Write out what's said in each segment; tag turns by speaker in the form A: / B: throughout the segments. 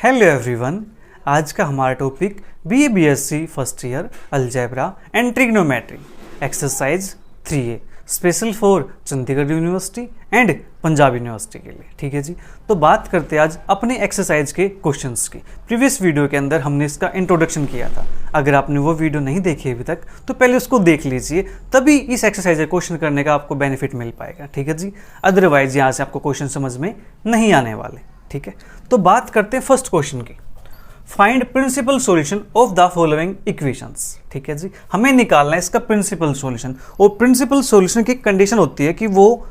A: Hello everyone, आज का हमारा topic BA-BSc first year algebra and trigonometry exercise 3A special for Chandigarh university and Punjab university के लिए। ठीक है जी, तो बात करते हैं आज अपने एक्सरसाइज के क्वेश्चंस की। प्रीवियस वीडियो के अंदर हमने इसका इंट्रोडक्शन किया था। अगर आपने वो वीडियो नहीं देखी अभी तक तो पहले उसको देख लीजिए, तभी इस एक्सरसाइज का क्वेश्चन करने का आपको बेनिफिट मिल पाएगा। ठीक है जी, अदरवाइज यहाँ से आपको क्वेश्चन समझ में नहीं आने वाले। ठीक है, तो बात करते हैं फर्स्ट क्वेश्चन की। Find principal solution of the following equations. ठीक है जी, हमें निकालना है इसका प्रिंसिपल सॉल्यूशन। और प्रिंसिपल सॉल्यूशन की कंडीशन होती है कि वो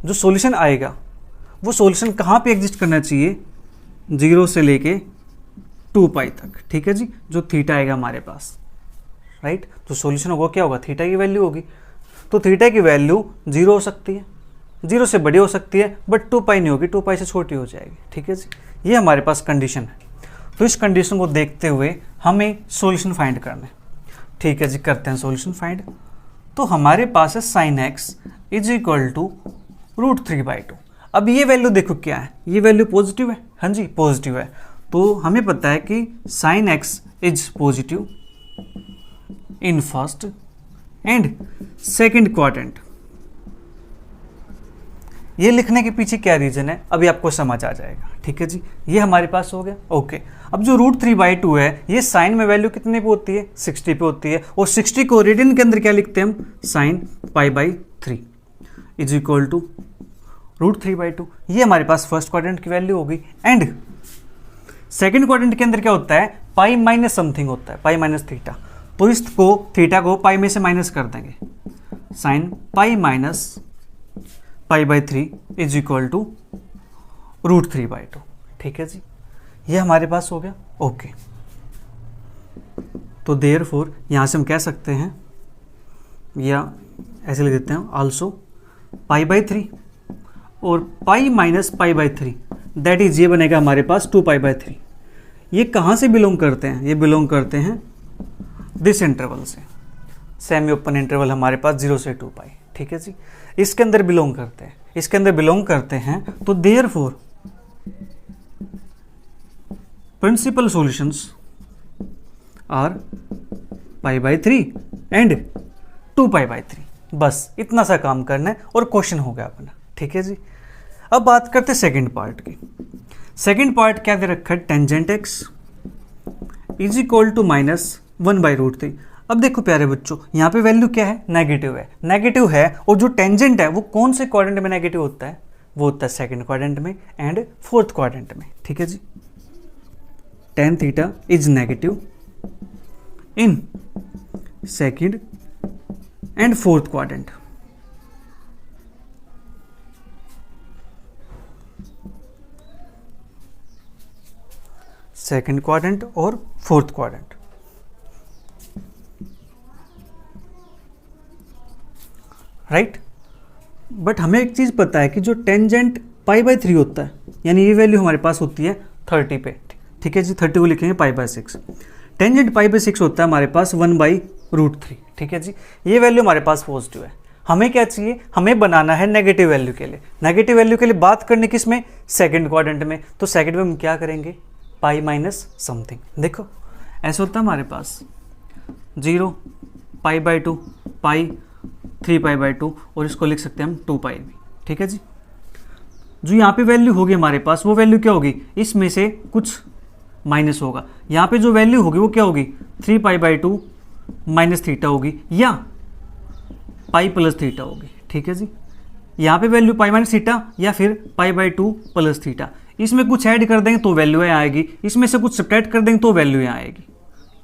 A: जो सॉल्यूशन आएगा वो सॉल्यूशन कहाँ पे एग्जिस्ट करना चाहिए, 0 से लेके 2π तक। ठीक है जी, जो थीटा आएगा हमारे पास, राइट। तो सॉल्यूशन होगा क्या होगा, थीटा की वैल्यू होगी। तो थीटा की वैल्यू 0 हो सकती है, 0 से बड़ी हो सकती है, बट 2π नहीं होगी, 2π से छोटी हो जाएगी। ठीक है जी, ये हमारे पास कंडीशन है। तो इस कंडीशन को देखते हुए हमें सॉल्यूशन फाइंड करना है। ठीक है जी, करते हैं सॉल्यूशन फाइंड। तो हमारे पास है sin x is equal to √3/2। अब ये वैल्यू देखो क्या है, ये वैल्यू पॉजिटिव है। हाँ जी, पॉजिटिव है। तो हमें पता है कि sin x is positive in first and second quadrant. ये लिखने के पीछे क्या रीजन है अभी आपको समझ आ जाएगा। ठीक है जी, ये हमारे पास हो गया। ओके, अब जो √3/2 है ये साइन में वैल्यू कितने पे होती है, 60 पे होती है। और 60 को रेडियन के अंदर क्या लिखते हैं हम, sin π/3 इज इक्वल टू √3/2। ये हमारे पास फर्स्ट क्वाड्रेंट की वैल्यू होगी। एंड सेकेंड क्वाड्रेंट के अंदर क्या होता है, पाई माइनस समथिंग होता है, पाई माइनस थीटा। तो इसको थीटा को पाई में से माइनस कर देंगे, sin π/3 इज इक्वल टू √3/2। ठीक है जी, ये हमारे पास हो गया। ओके, तो देयरफॉर यहाँ से हम कह सकते हैं, या ऐसे लिख देते हैं आल्सो π/3 और पाई माइनस π/3 दैट इज ये बनेगा हमारे पास 2π/3। ये कहाँ से बिलोंग करते हैं, ये बिलोंग करते हैं दिस इंटरवल से। सेमी ओपन इंटरवल हमारे पास 0 से 2π। ठीक है जी, इसके अंदर बिलोंग करते हैं, इसके अंदर बिलोंग करते हैं। तो therefore principal solutions are π/3 and 2π/3। बस इतना सा काम करना है और क्वेश्चन हो गया अपना। ठीक है जी, अब बात करते हैं सेकेंड पार्ट की। सेकेंड पार्ट क्या दे रखा है, tangent x is equal to -1/√3। अब देखो प्यारे बच्चों, यहाँ पे वैल्यू क्या है, नेगेटिव है। नेगेटिव है और जो टेंजेंट है वो कौन से क्वाड्रेंट में नेगेटिव होता है, वो होता है सेकंड क्वाड्रेंट में एंड फोर्थ क्वाड्रेंट में। ठीक है जी, tan theta is negative in second and fourth quadrant. Second quadrant और फोर्थ क्वाड्रेंट, राइट। बट हमें एक चीज़ पता है कि जो टेंजेंट π/3 होता है, यानी ये वैल्यू हमारे पास होती है 30 पे। ठीक है जी, 30 को लिखेंगे π/6। टेंजेंट π/6 होता है हमारे पास 1/√3। ठीक है जी, ये वैल्यू हमारे पास पॉजिटिव है। हमें क्या चाहिए, हमें बनाना है नेगेटिव वैल्यू के लिए। नेगेटिव वैल्यू के लिए बात करने की इसमें सेकेंड क्वाड्रेंट में। तो सेकेंड में हम क्या करेंगे, पाई माइनस समथिंग। देखो ऐसा होता है हमारे पास 0 π/2 पाई 3π/2 और इसको लिख सकते हैं हम 2π भी। ठीक है जी, जो यहाँ पे वैल्यू होगी हमारे पास वो वैल्यू क्या होगी, इसमें से कुछ माइनस होगा। यहाँ पे जो वैल्यू होगी वो क्या होगी, 3π/2 माइनस थीटा होगी या पाई प्लस थीटा होगी। ठीक है जी, यहाँ पे वैल्यू पाई माइनस थीटा या फिर π/2 प्लस थीटा। इसमें कुछ ऐड कर देंगे तो वैल्यू यहाँ आएगी, इसमें से कुछ सब्ट्रैक्ट कर देंगे तो वैल्यू यहाँ आएगी।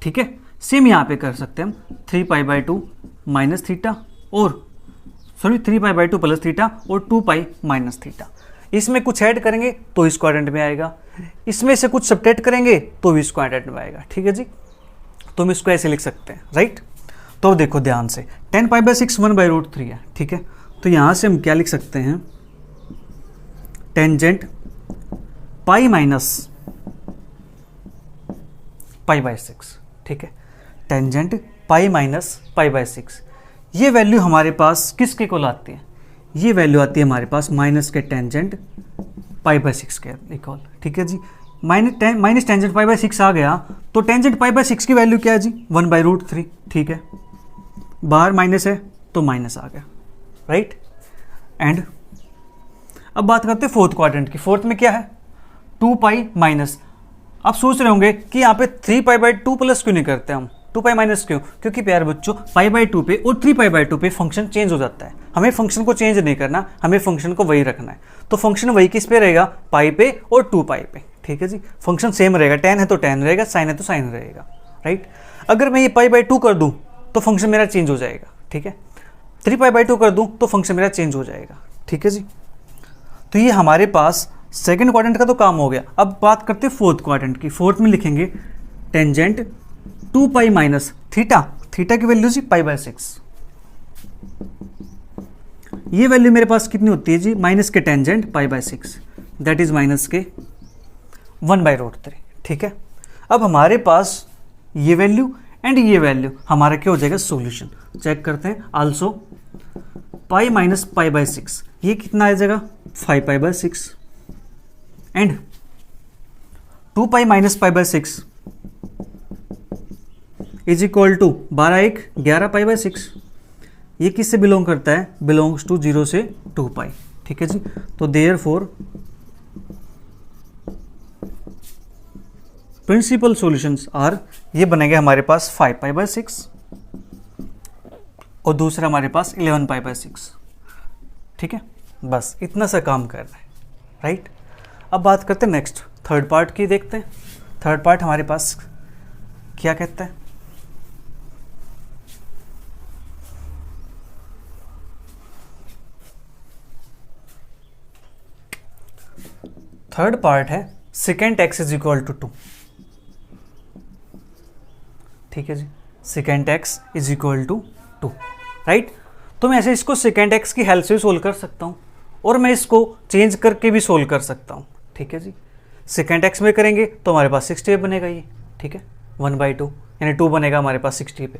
A: ठीक है, सेम यहाँ पे कर सकते हैं हम 3π/2 माइनस थीटा और 3π/2 प्लस थीटा और 2π माइनस थीटा। इसमें कुछ ऐड करेंगे तो इस क्वाड्रेंट में आएगा, इसमें से कुछ सब्ट्रैक्ट करेंगे तो इस क्वाड्रेंट में आएगा। ठीक है जी, तो हम इसको ऐसे लिख सकते हैं, राइट। तो देखो ध्यान से, tan π/6 1/√3 है। ठीक है, तो यहाँ से हम क्या लिख सकते हैं, टेंजेंट पाई माइनस π/6। ठीक है, टेंजेंट पाई माइनस π/6। ये वैल्यू हमारे पास किसके को आती है, ये वैल्यू आती है हमारे पास माइनस के टेंजेंट π/6 के इक्वल। ठीक है जी, माइनस टेंजेंट पाई बाई 6 आ गया, तो टेंजेंट पाई बाई 6 की वैल्यू क्या है जी 1/√3, ठीक है, बाहर माइनस है तो माइनस आ गया, राइट। एंड अब बात करते हैं फोर्थ क्वाड्रेंट की। फोर्थ में क्या है 2 पाई माइनस। आप सोच रहे होंगे कि यहाँ पे 3π/2 प्लस क्यों नहीं करते हम, 2π माइनस क्यों? क्योंकि प्यारे बच्चों π/2 पे और 3π/2 पे फंक्शन चेंज हो जाता है। हमें फंक्शन को चेंज नहीं करना, हमें फंक्शन को वही रखना है। तो फंक्शन वही किस पे रहेगा, पाई पे और 2π पे, ठीक है जी। फंक्शन सेम रहेगा, tan है तो tan रहेगा, साइन है तो साइन रहेगा, राइट। अगर मैं ये π/2 कर दूं तो फंक्शन मेरा चेंज हो जाएगा, ठीक है। 3π/2 कर दूं तो फंक्शन मेरा चेंज हो जाएगा, ठीक है जी। तो ये हमारे पास सेकंड क्वाड्रेंट का तो काम हो गया। अब बात करते हैं फोर्थ क्वाड्रेंट की। फोर्थ में लिखेंगे टेंजेंट 2π माइनस थीटा, थीटा की वैल्यू जी π/6। ये वैल्यू मेरे पास कितनी होती है जी, माइनस के टेंजेंट π/6, दैट इज माइनस के 1/√3, ठीक है। अब हमारे पास ये वैल्यू एंड ये वैल्यू हमारा क्या हो जाएगा, सॉल्यूशन। चेक करते हैं। आल्सो पाई माइनस π/6, ये कितना आ जाएगा 5π/6 and 2π minus π/6 is equal to 12 11π/6। ये किससे बिलोंग करता है, बिलोंग्स टू 0 से 2π, ठीक है जी। तो देयरफॉर प्रिंसिपल सॉल्यूशंस आर, ये बनेगा हमारे पास 5π/6 और दूसरा हमारे पास 11π/6, ठीक है। बस इतना सा काम कर रहा है, राइट। अब बात करते हैं नेक्स्ट थर्ड पार्ट की, देखते हैं थर्ड पार्ट हमारे पास क्या कहता है। थर्ड पार्ट है second x is equal to 2, ठीक है जी। Second x is equal to 2, right. तो मैं ऐसे इसको सेकेंड एक्स की हेल्प से भी सोल्व कर सकता हूँ और मैं इसको चेंज करके भी सोल्व कर सकता हूँ, ठीक है जी। सेकेंड एक्स में करेंगे तो हमारे पास 60 पे बनेगा ये, ठीक है, 1/2 यानी 2 बनेगा हमारे पास 60 पे।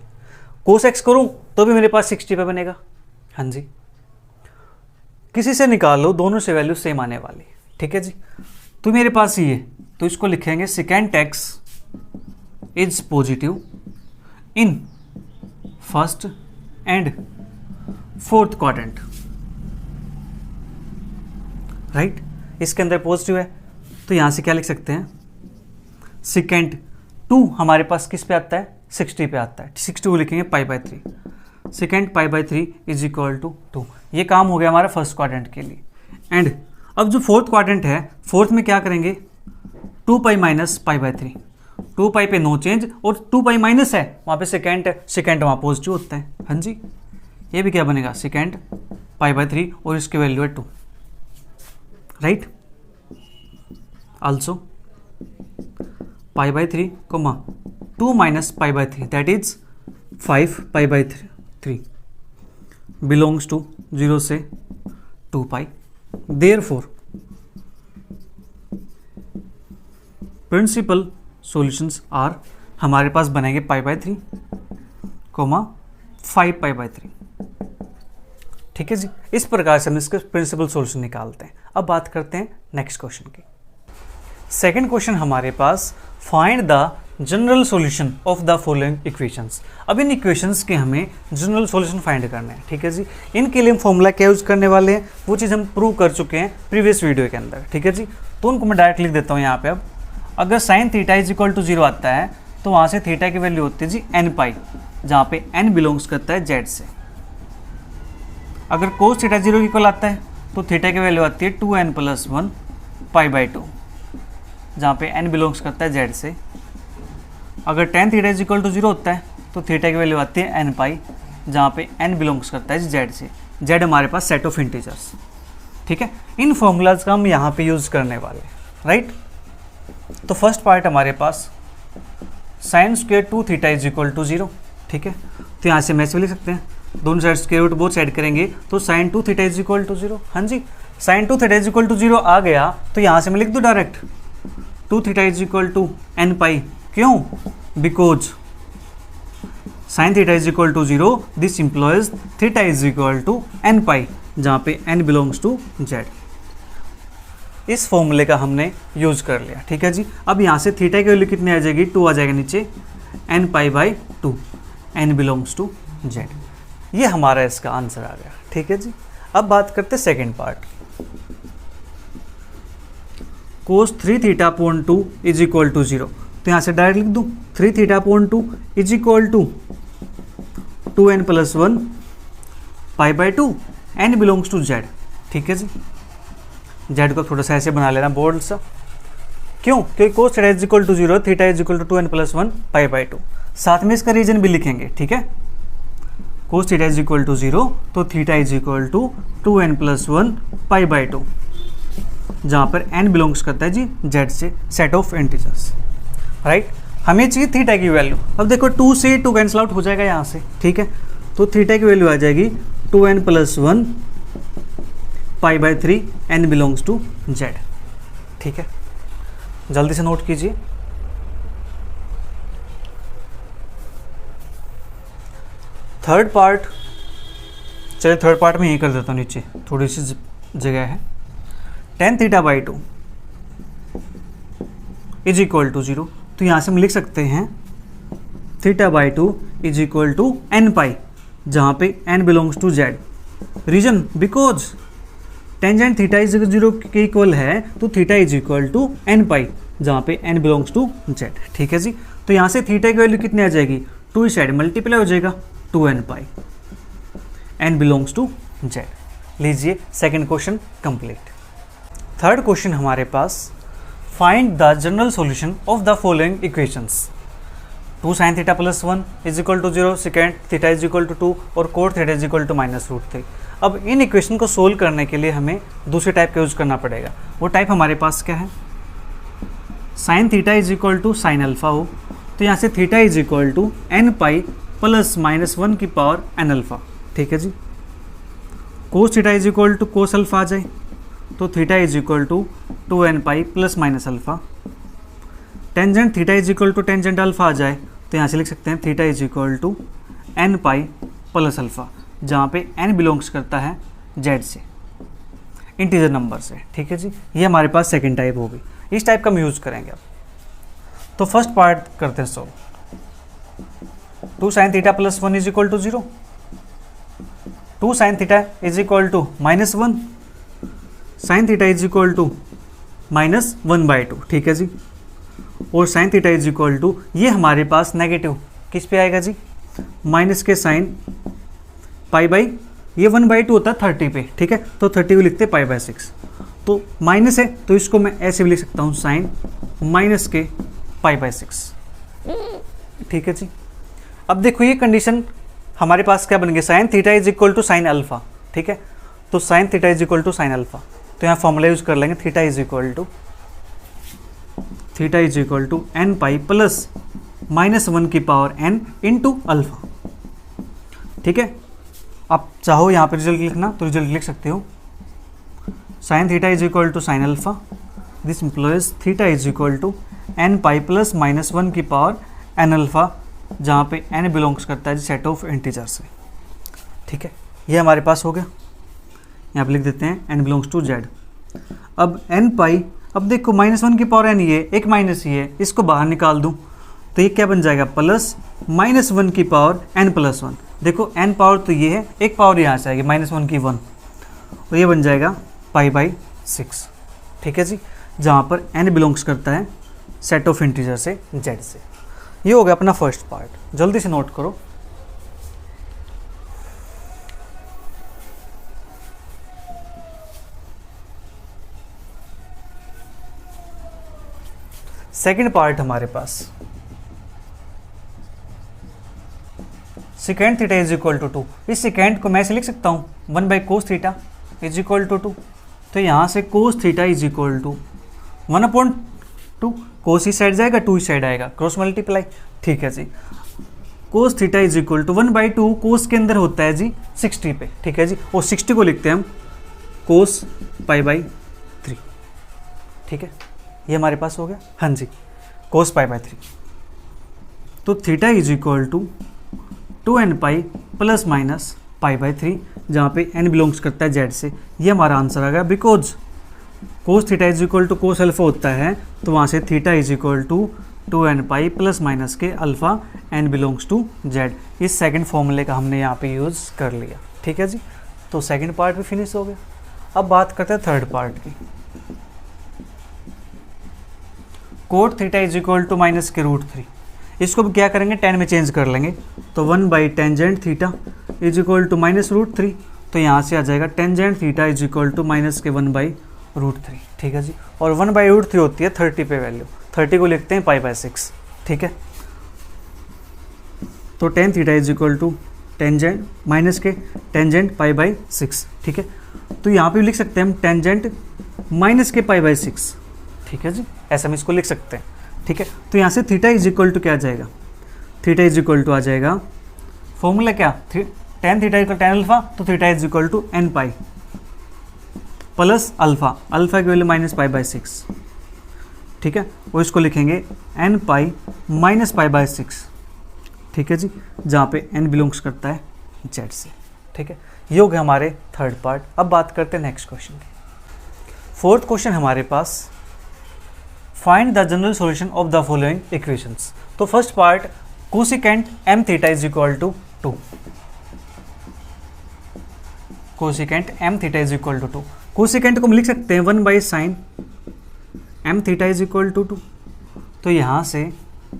A: कोस एक्स करूँ तो भी मेरे पास 60 पे बनेगा, हाँ जी। किसी से निकाल लो, दोनों से वैल्यू सेम आने वाली, ठीक है जी। तो मेरे पास ये, तो इसको लिखेंगे second x is positive in first and fourth quadrant, right. इसके अंदर पॉजिटिव है तो यहां से क्या लिख सकते हैं, सेकेंड 2 हमारे पास किस पे आता है, 60 पे आता है, 60 लिखेंगे π/3, सेकेंड π/3 इज इक्वल टू 2। ये काम हो गया हमारा फर्स्ट क्वाड्रेंट के लिए। एंड अब जो फोर्थ क्वाड्रेंट है, फोर्थ में क्या करेंगे, 2π माइनस π/3, 2π पे नो चेंज और 2π माइनस है वहाँ पे सेकेंड है, सेकेंड वहाँ पॉजिटिव होता है, हाँ जी। ये भी क्या बनेगा, सेकेंड π/3 और इसकी वैल्यू है 2, right. Also π/3 comma 2 minus π/3 that is 5π/3 belongs to 0 से 2π। देयरफॉर प्रिंसिपल सॉल्यूशंस आर, हमारे पास बनेंगे π/3 कोमा 5π/3, ठीक है जी। इस प्रकार से हम इसके प्रिंसिपल सॉल्यूशन निकालते हैं। अब बात करते हैं नेक्स्ट क्वेश्चन की। सेकंड क्वेश्चन हमारे पास, find the general solution of the following equations. अब इन इक्वेशंस के हमें जनरल सॉल्यूशन फाइंड करना है, ठीक है जी। इनके लिए हम फॉर्मूला क्या यूज करने वाले हैं, वो चीज़ हम प्रूव कर चुके हैं प्रीवियस वीडियो के अंदर, ठीक है जी। तो उनको मैं डायरेक्ट लिख देता हूँ यहाँ पे। अब अगर sine theta is equal to 0 आता है तो वहाँ से थीटा की वैल्यू होती है जी n π, जहाँ पे n बिलोंग्स करता है z से। अगर कोस थीटा 0 इक्वल आता है तो थीटा की वैल्यू आती है 2n + 1 π/2, जहाँ पे n बिलोंग्स करता है z से। अगर tan theta is equal to 0 होता है तो थीटा की वैल्यू आती है n π, जहाँ पे n बिलोंग्स करता है z से। z हमारे पास सेट ऑफ इंटीजर्स, ठीक है। इन फॉर्मूलाज का हम यहाँ पे यूज़ करने वाले हैं, राइट। तो फर्स्ट पार्ट हमारे पास sin² 2 theta is equal to 0, ठीक है। तो यहाँ से मैच लिख सकते हैं, दोनों side square root both side करेंगे तो sin 2 theta is equal to 0, हाँ जी। sin 2 theta is equal to 0 आ गया तो यहाँ से मैं लिख दूँ direct 2 theta is equal to n π। क्यों, because sin theta is equal to 0, this implies theta is equal to n π, जहाँ पे n बिलोंग्स टू z। इस फॉर्मूले का हमने यूज कर लिया, ठीक है जी। अब यहाँ से थीटा की वैल्यू कितनी आ जाएगी, 2 आ जाएगा नीचे, n pi by 2, n belongs to z। ये हमारा इसका आंसर आ गया, ठीक है जी। अब बात करते हैं second part. Cos 3 theta upon 2 is equal to 0, तो यहाँ से डायरेक्ट लिख दूँ 3 theta upon 2 is equal to 2n plus 1 pi by 2, n belongs to z, ठीक है जी। z को थोड़ा सा ऐसे बना लेना बोल्ड सा, क्यों, क्योंकि cos theta is equal to 0, theta is equal to 2n plus 1 pi by 2। साथ में इसका रीजन भी लिखेंगे, ठीक है। Cos theta is equal to 0, तो theta is equal to 2n plus 1 pi by 2, जहाँ पर n बिलोंग्स करता है जी z से, सेट ऑफ इंटीजर्स, राइट। हमें चाहिए थीटा की वैल्यू। अब देखो 2 से 2 कैंसिल आउट हो जाएगा यहाँ से, ठीक है। तो थीटा की वैल्यू आ जाएगी 2n plus 1 pi by 3, n belongs to z, ठीक है। जल्दी से नोट कीजिए। थर्ड पार्ट, चलिए थर्ड पार्ट में यही कर देता हूँ, नीचे थोड़ी सी जगह है। tan theta by 2 is equal to 0, तो यहाँ से हम लिख सकते हैं theta by 2 is equal to n pi, जहाँ पे n belongs to z। Reason, because tangent theta is 0 के इक्वल है, तो theta is equal to n pi, जहाँ पे n बिलोंग्स टू z, ठीक है जी। तो यहाँ से थीटा की वैल्यू कितनी आ जाएगी, 2 इस साइड मल्टीप्लाई हो जाएगा 2n pi, n belongs to z। लीजिए second question complete. Third question हमारे पास, find the general solution of the following equations. 2 sin theta plus 1 is equal to 0, second theta is equal to 2 और cot theta is equal to -√3। अब in equation को solve करने के लिए हमें दूसरे टाइप का यूज करना पड़ेगा। वो टाइप हमारे पास क्या है, sin theta is equal to sine alpha हो, तो यहाँ से theta is equal to n pi plus -1 की पावर n अल्फा, ठीक है जी। Cos theta is equal to cos alpha आ जाए, तो theta is equal to 2n pi plus minus alpha. Tangent theta is equal to tangent alpha आ जाए, तो यहाँ से लिख सकते हैं theta is equal to n pi plus alpha, जहाँ पे n बिलोंग्स करता है z से, इंटीजर नंबर से, ठीक है जी। ये हमारे पास सेकंड टाइप होगी, इस टाइप का हम यूज़ करेंगे अब। तो फर्स्ट पार्ट करते हैं solve. 2 sin theta plus 1 is equal to 0, 2 sin theta is equal to -1, sin theta is equal to -1/2, ठीक है जी। और sin theta is equal to, ये हमारे पास नेगेटिव किस पे आएगा जी, माइनस के साइन पाई बाई, ये 1/2 होता है 30 पे, ठीक है। तो 30 को लिखते हैं पाई बाई 6, तो माइनस है तो इसको मैं ऐसे भी लिख सकता हूँ, साइन माइनस के पाई बाई 6, ठीक है जी। अब देखो ये कंडीशन हमारे पास क्या बन गया, sine theta is equal to sine alpha, ठीक है। तो sine theta is equal to sine alpha, तो यहाँ फॉर्मूला यूज कर लेंगे, theta is equal to n pi plus -1 की पावर n इंटू अल्फा, ठीक है। आप चाहो यहाँ पे रिजल्ट लिखना तो रिजल्ट लिख सकते हो, sine theta is equal to sine alpha, this implies theta is equal to n pi plus -1 की पावर n अल्फा, जहाँ पे n बिलोंग्स करता है सेट ऑफ इंटीजर से, ठीक है। ये हमारे पास हो गया, यहाँ पे लिख देते हैं n बिलोंग्स टू z। अब n पाई, अब देखो -1 की पावर n ये एक माइनस ही है, इसको बाहर निकाल दूँ तो ये क्या बन जाएगा, प्लस -1 की पावर n प्लस 1। देखो n पावर तो ये है, एक पावर यहाँ से आएगी -1 की 1, और ये बन जाएगा पाई बाई 6, ठीक है जी। जहाँ पर n बिलोंग्स करता है सेट ऑफ इंटीजर से z से। ये हो गया अपना फर्स्ट पार्ट, जल्दी से नोट करो। सेकंड पार्ट हमारे पास, second theta is equal to 2, इस सेकेंड को मैं ऐसे लिख सकता हूँ 1 by cos theta is equal to 2, तो यहाँ से cos theta is equal to 1/2, cos इस साइड जाएगा 2 इस साइड आएगा, क्रॉस मल्टीप्लाई, ठीक है जी। Cos theta is equal to 1/2, cos के अंदर होता है जी 60 पे, ठीक है जी। और 60 को लिखते हैं हम कोस पाई बाई 3, ठीक है। ये हमारे पास हो गया, हाँ जी, कोस पाई बाई 3। तो theta is equal to 2n pi plus minus pi by 3, जहाँ पे n बिलोंग्स करता है z से। ये हमारा आंसर आ गया, because cos theta is equal to cos alpha होता है, तो वहाँ से theta is equal to 2n pi plus minus के alpha n belongs to z। इस सेकंड फॉर्मूले का हमने यहाँ पे यूज़ कर लिया। ठीक है जी, तो सेकंड पार्ट भी फिनिश हो गया। अब बात करते हैं थर्ड पार्ट की। Cot theta is equal to minus के रूट 3, इसको भी क्या करेंगे, टेन में चेंज कर लेंगे, तो 1 by tangent theta is equal to minus root 3, तो यहाँ से आ जाएगा tangent theta is equal to minus के 1 बाई रूट 3। ठीक है जी, और 1 बाई रूट 3 होती है 30 पे वैल्यू, 30 को लिखते हैं पाई बाई 6। ठीक है, तो tan theta is equal to tangent minus के टेंजेंट पाई बाई 6। ठीक है, तो यहाँ पे लिख सकते हैं हम टेंजेंट माइनस के पाई बाई 6। ठीक है जी, ऐसा हम इसको लिख सकते हैं। ठीक है, तो यहाँ से थीटा इज इक्वल टू क्या आ जाएगा, थीटा इज इक्वल टू आ जाएगा फॉर्मूला क्या, tan theta equal tan alpha, तो theta is equal to n pi plus alpha, alpha की वैल्यू माइनस पाई बाई 6। ठीक है, वो इसको लिखेंगे n pi minus pi by 6। ठीक है जी, जहाँ पे एन बिलोंग्स करता है जेड से। ठीक है, ये हो गया हमारे थर्ड पार्ट। अब बात करते हैं नेक्स्ट क्वेश्चन की। फोर्थ क्वेश्चन हमारे पास, find the general solution of the following equations. तो first part, cosecant m theta is equal to 2, cosecant m theta is equal to 2। Cosecant को हम लिख सकते हैं 1 by sine m theta is equal to 2, तो यहाँ से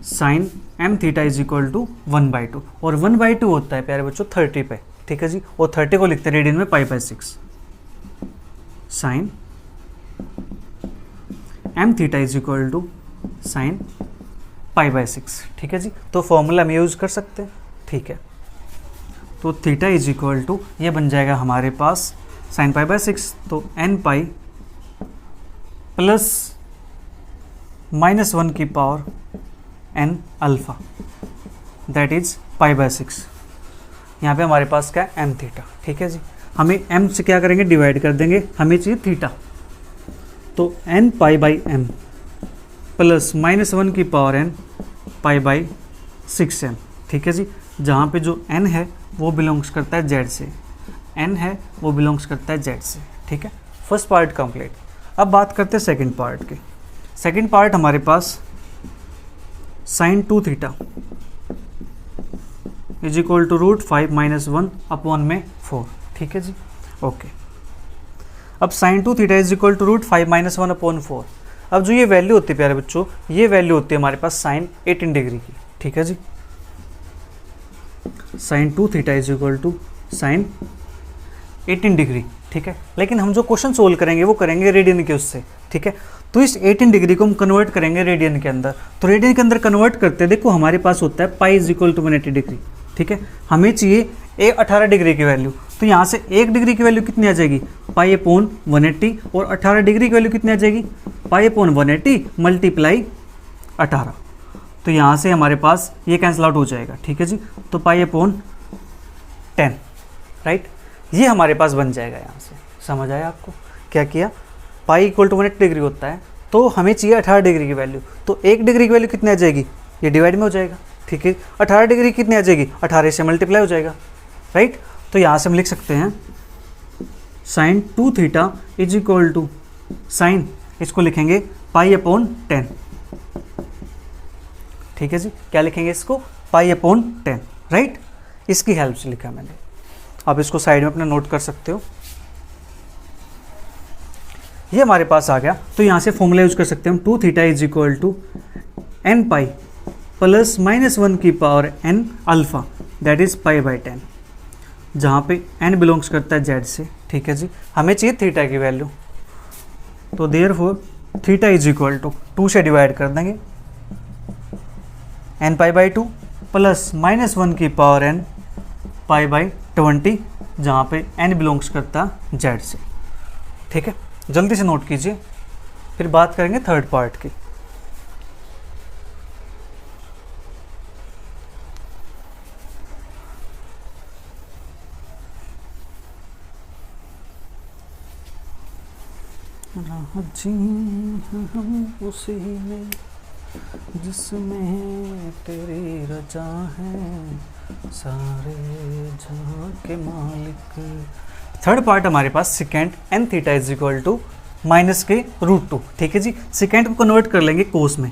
A: sine m theta is equal to 1 by 2, और 1 बाई 2 होता है प्यारे बच्चों 30 पे। ठीक है जी, और 30 को लिखते हैं रेडियन में pi by 6। Sine m theta is equal to sine pi by 6। ठीक है जी, तो फॉर्मूला हम यूज कर सकते हैं। ठीक है, तो थीटा इज इक्वल टू ये बन जाएगा हमारे पास साइन पाई बाई 6, तो एन पाई प्लस -1 की power n alpha, that is pi by 6। यहाँ पे हमारे पास क्या है, एम थीटा। ठीक है जी, हमें एम से क्या करेंगे, डिवाइड कर देंगे, हमें चाहिए थीटा, तो n pi by m plus -1 की power N pi by 6m। ठीक है जी, जहाँ पे जो n है वो बिलोंग्स करता है z से, n है वो बिलोंग्स करता है z से। ठीक है, फर्स्ट पार्ट कंप्लीट। अब बात करते हैं सेकंड पार्ट के। सेकंड पार्ट हमारे पास sine 2 theta is equal to root 5 minus 1 upon में 4। ठीक है जी, ओके। अब sine 2 theta is equal to root 5 minus 1 upon 4। अब जो ये वैल्यू होती है प्यारे बच्चों, ये वैल्यू होती है हमारे पास साइन 18 डिग्री की। ठीक है जी, sine 2 theta is equal to sine 18 degree. ठीक है, लेकिन हम जो क्वेश्चन सोल्व करेंगे वो करेंगे रेडियन के उससे। ठीक है, तो इस 18 डिग्री को हम कन्वर्ट करेंगे रेडियन के अंदर। तो रेडियन के अंदर कन्वर्ट करते हैं, देखो हमारे पास होता है pi is equal to 180 degree. ठीक है, हमें चाहिए 18 डिग्री की वैल्यू, तो यहाँ से 1 डिग्री की वैल्यू कितनी आ जाएगी, पाई अपॉन 180, और 18 डिग्री की वैल्यू कितनी आ जाएगी, पाई अपॉन 180 मल्टीप्लाई 18। तो यहाँ से हमारे पास ये कैंसिल आउट हो जाएगा। ठीक है जी, तो पाई अपॉन 10, राइट, ये हमारे पास बन जाएगा। यहाँ से समझ आया आपको क्या किया, पाई इक्वल टू 180 डिग्री होता है, तो हमें चाहिए 18 डिग्री की वैल्यू, तो 1 डिग्री की वैल्यू कितनी आ जाएगी, ये डिवाइड में हो जाएगा। ठीक है, 18 डिग्री कितनी आ जाएगी, 18 से मल्टीप्लाई हो जाएगा, राइट। तो यहाँ से हम लिख सकते हैं sine 2 theta is equal to sine, इसको लिखेंगे पाई अपॉन 10। ठीक है जी, क्या लिखेंगे इसको, पाई अपॉन 10, राइट। इसकी हेल्प से लिखा मैंने, आप इसको साइड में अपना नोट कर सकते हो। ये हमारे पास आ गया, तो यहाँ से फॉर्मूला यूज कर सकते हैं हम, 2 theta is equal to n pi plus -1 की power n alpha, that is pi by 10, जहाँ पे n बिलोंग्स करता है z से। ठीक है जी, हमें चाहिए थीटा की वैल्यू, तो therefore theta is equal to 2 से डिवाइड कर देंगे, n पाई बाई 2 प्लस -1 की पावर n पाई बाई 20, जहाँ पे n बिलोंग्स करता है z से। ठीक है, जल्दी से नोट कीजिए, फिर बात करेंगे थर्ड पार्ट की। जी हम उसी में जिसमें तेरी रजा है, सारे जहां के मालिक। थर्ड पार्ट हमारे पास second n theta is equal to minus के रूट टू, ठीक है जी। सेकेंड को कन्वर्ट कर लेंगे कोस में,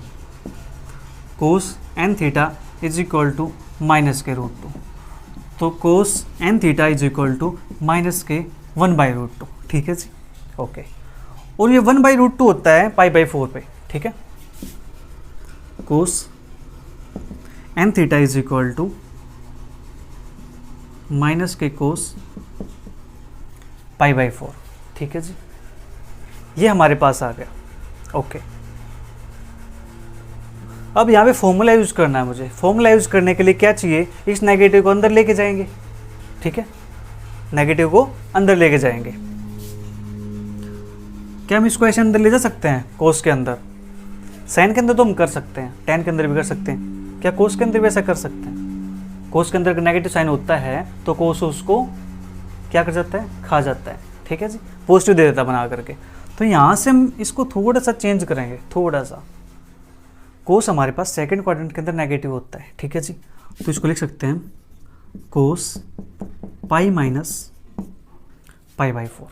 A: cos n theta is equal to minus के रूट टू, तो cos n theta is equal to minus के 1/√2, ठीक है जी, ओके। और ये 1/√2 होता है π/4 पे, ठीक है। Cos n theta is equal to minus के कोस π/4, ठीक है जी, ये हमारे पास आ गया, ओके। अब यहाँ पे फॉर्मूला यूज करना है मुझे। फॉर्मूला यूज करने के लिए क्या चाहिए, इस नेगेटिव को अंदर लेके जाएंगे, ठीक है, नेगेटिव को अंदर लेके जाएंगे। क्या हम इसको ऐसे अंदर ले जा सकते हैं, कोस के अंदर? साइन के अंदर तो हम कर सकते हैं, टेन के अंदर भी कर सकते हैं, क्या कोस के अंदर भी ऐसा कर सकते हैं? कोस के अंदर का नेगेटिव साइन होता है तो कोस उसको क्या कर जाता है, खा जाता है, ठीक है जी, पॉजिटिव दे देता है बना करके। तो यहाँ से हम इसको थोड़ा सा चेंज करेंगे, थोड़ा सा। कोस हमारे पास सेकंड क्वाड्रेंट के अंदर नेगेटिव होता है, ठीक है जी, तो इसको लिख सकते हैं कोस पाई माइनस π/4,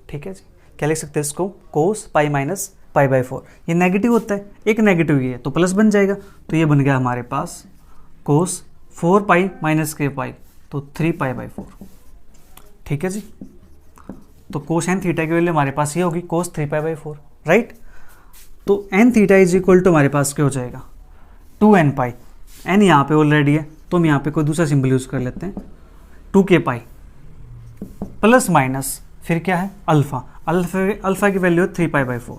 A: ठीक है जी। क्या लिख सकते हैं इसको, कोस पाई माइनस π/4। ये नेगेटिव होता है, एक नेगेटिव ये है तो प्लस बन जाएगा, तो ये बन गया हमारे पास कोस 4π माइनस के पाई, तो 3π/4, ठीक है जी। तो कोस एन थीटा की वैल्यू हमारे पास ये होगी कोस 3π/4, राइट। तो n theta is equal to हमारे पास क्या हो जाएगा, 2nπ। एन यहाँ पे ऑलरेडी है तो हम यहाँ पे कोई दूसरा सिंबल यूज कर लेते हैं, 2k π प्लस माइनस फिर क्या है अल्फा, अल्फा की वैल्यू है 3π/4,